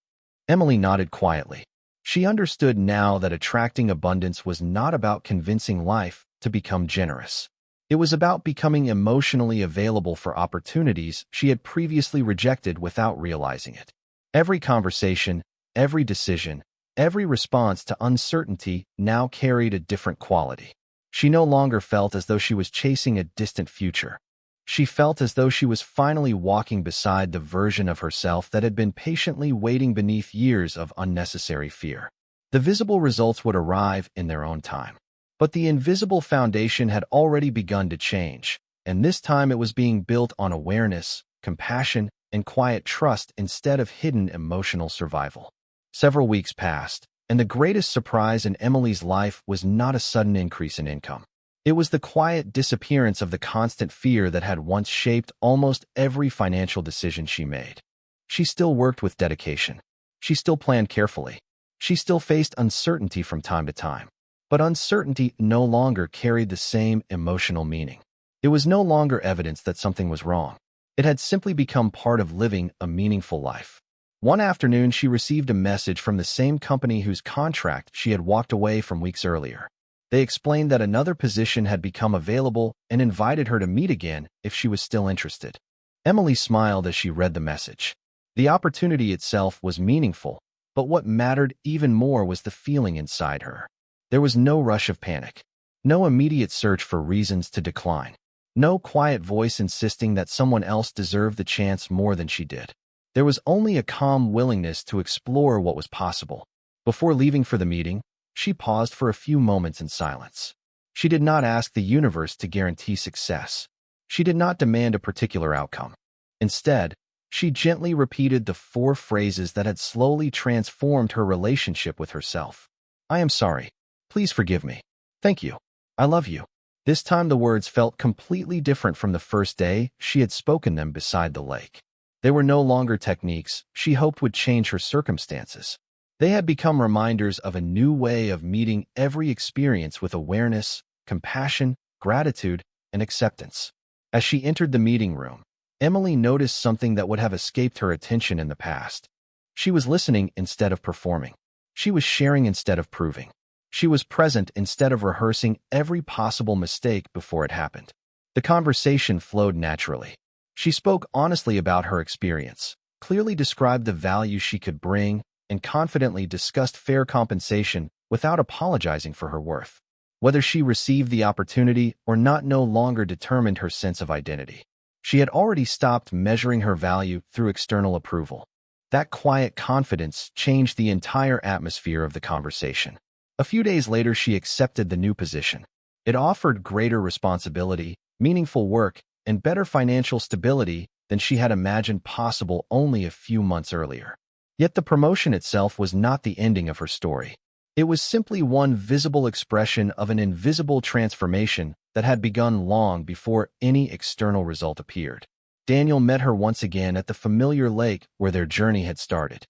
Speaker 1: Emily nodded quietly. She understood now that attracting abundance was not about convincing life to become generous. It was about becoming emotionally available for opportunities she had previously rejected without realizing it. Every conversation, every decision, every response to uncertainty now carried a different quality. She no longer felt as though she was chasing a distant future. She felt as though she was finally walking beside the version of herself that had been patiently waiting beneath years of unnecessary fear. The visible results would arrive in their own time. But the invisible foundation had already begun to change, and this time it was being built on awareness, compassion, and quiet trust instead of hidden emotional survival. Several weeks passed, and the greatest surprise in Emily's life was not a sudden increase in income. It was the quiet disappearance of the constant fear that had once shaped almost every financial decision she made. She still worked with dedication. She still planned carefully. She still faced uncertainty from time to time. But uncertainty no longer carried the same emotional meaning. It was no longer evidence that something was wrong. It had simply become part of living a meaningful life. One afternoon, she received a message from the same company whose contract she had walked away from weeks earlier. They explained that another position had become available and invited her to meet again if she was still interested. Emily smiled as she read the message. The opportunity itself was meaningful, but what mattered even more was the feeling inside her. There was no rush of panic, no immediate search for reasons to decline, no quiet voice insisting that someone else deserved the chance more than she did. There was only a calm willingness to explore what was possible. Before leaving for the meeting, she paused for a few moments in silence. She did not ask the universe to guarantee success. She did not demand a particular outcome. Instead, she gently repeated the 4 phrases that had slowly transformed her relationship with herself. I am sorry. Please forgive me. Thank you. I love you. This time the words felt completely different from the first day she had spoken them beside the lake. They were no longer techniques she hoped would change her circumstances. They had become reminders of a new way of meeting every experience with awareness, compassion, gratitude, and acceptance. As she entered the meeting room, Emily noticed something that would have escaped her attention in the past. She was listening instead of performing. She was sharing instead of proving. She was present instead of rehearsing every possible mistake before it happened. The conversation flowed naturally. She spoke honestly about her experience, clearly described the value she could bring, and confidently discussed fair compensation without apologizing for her worth. Whether she received the opportunity or not no longer determined her sense of identity. She had already stopped measuring her value through external approval. That quiet confidence changed the entire atmosphere of the conversation. A few days later, she accepted the new position. It offered greater responsibility, meaningful work, and better financial stability than she had imagined possible only a few months earlier. Yet the promotion itself was not the ending of her story. It was simply one visible expression of an invisible transformation that had begun long before any external result appeared. Daniel met her once again at the familiar lake where their journey had started.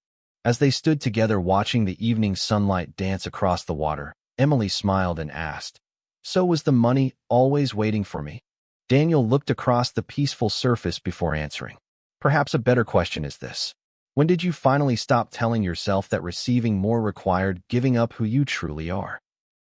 Speaker 1: As they stood together watching the evening sunlight dance across the water, Emily smiled and asked, "So was the money always waiting for me?" Daniel looked across the peaceful surface before answering. "Perhaps a better question is this. When did you finally stop telling yourself that receiving more required giving up who you truly are?"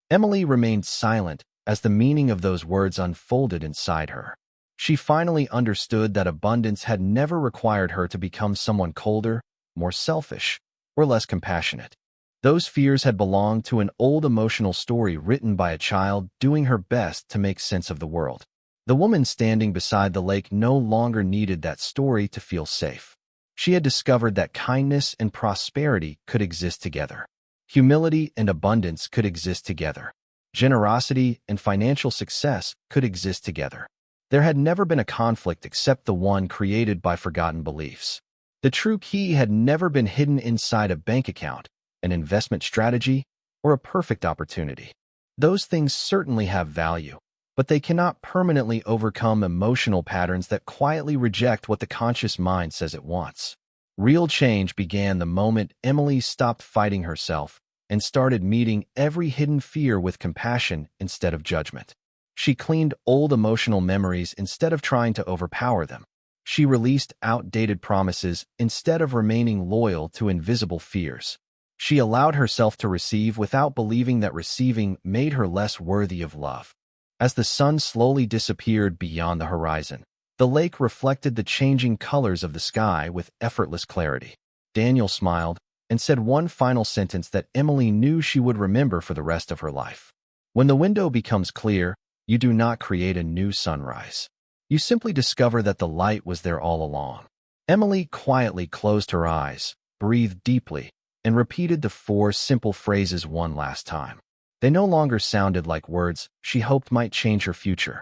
Speaker 1: Emily remained silent as the meaning of those words unfolded inside her. She finally understood that abundance had never required her to become someone colder, more selfish, or less compassionate. Those fears had belonged to an old emotional story written by a child doing her best to make sense of the world. The woman standing beside the lake no longer needed that story to feel safe. She had discovered that kindness and prosperity could exist together. Humility and abundance could exist together. Generosity and financial success could exist together. There had never been a conflict except the one created by forgotten beliefs. The true key had never been hidden inside a bank account, an investment strategy, or a perfect opportunity. Those things certainly have value, but they cannot permanently overcome emotional patterns that quietly reject what the conscious mind says it wants. Real change began the moment Emily stopped fighting herself and started meeting every hidden fear with compassion instead of judgment. She cleaned old emotional memories instead of trying to overpower them. She released outdated promises instead of remaining loyal to invisible fears. She allowed herself to receive without believing that receiving made her less worthy of love. As the sun slowly disappeared beyond the horizon, the lake reflected the changing colors of the sky with effortless clarity. Daniel smiled and said one final sentence that Emily knew she would remember for the rest of her life. When the window becomes clear, you do not create a new sunrise. You simply discover that the light was there all along. Emily quietly closed her eyes, breathed deeply, and repeated the 4 simple phrases one last time. They no longer sounded like words she hoped might change her future.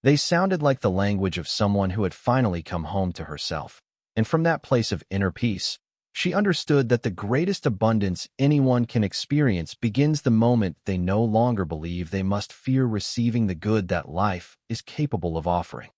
Speaker 1: They sounded like the language of someone who had finally come home to herself. And from that place of inner peace, she understood that the greatest abundance anyone can experience begins the moment they no longer believe they must fear receiving the good that life is capable of offering.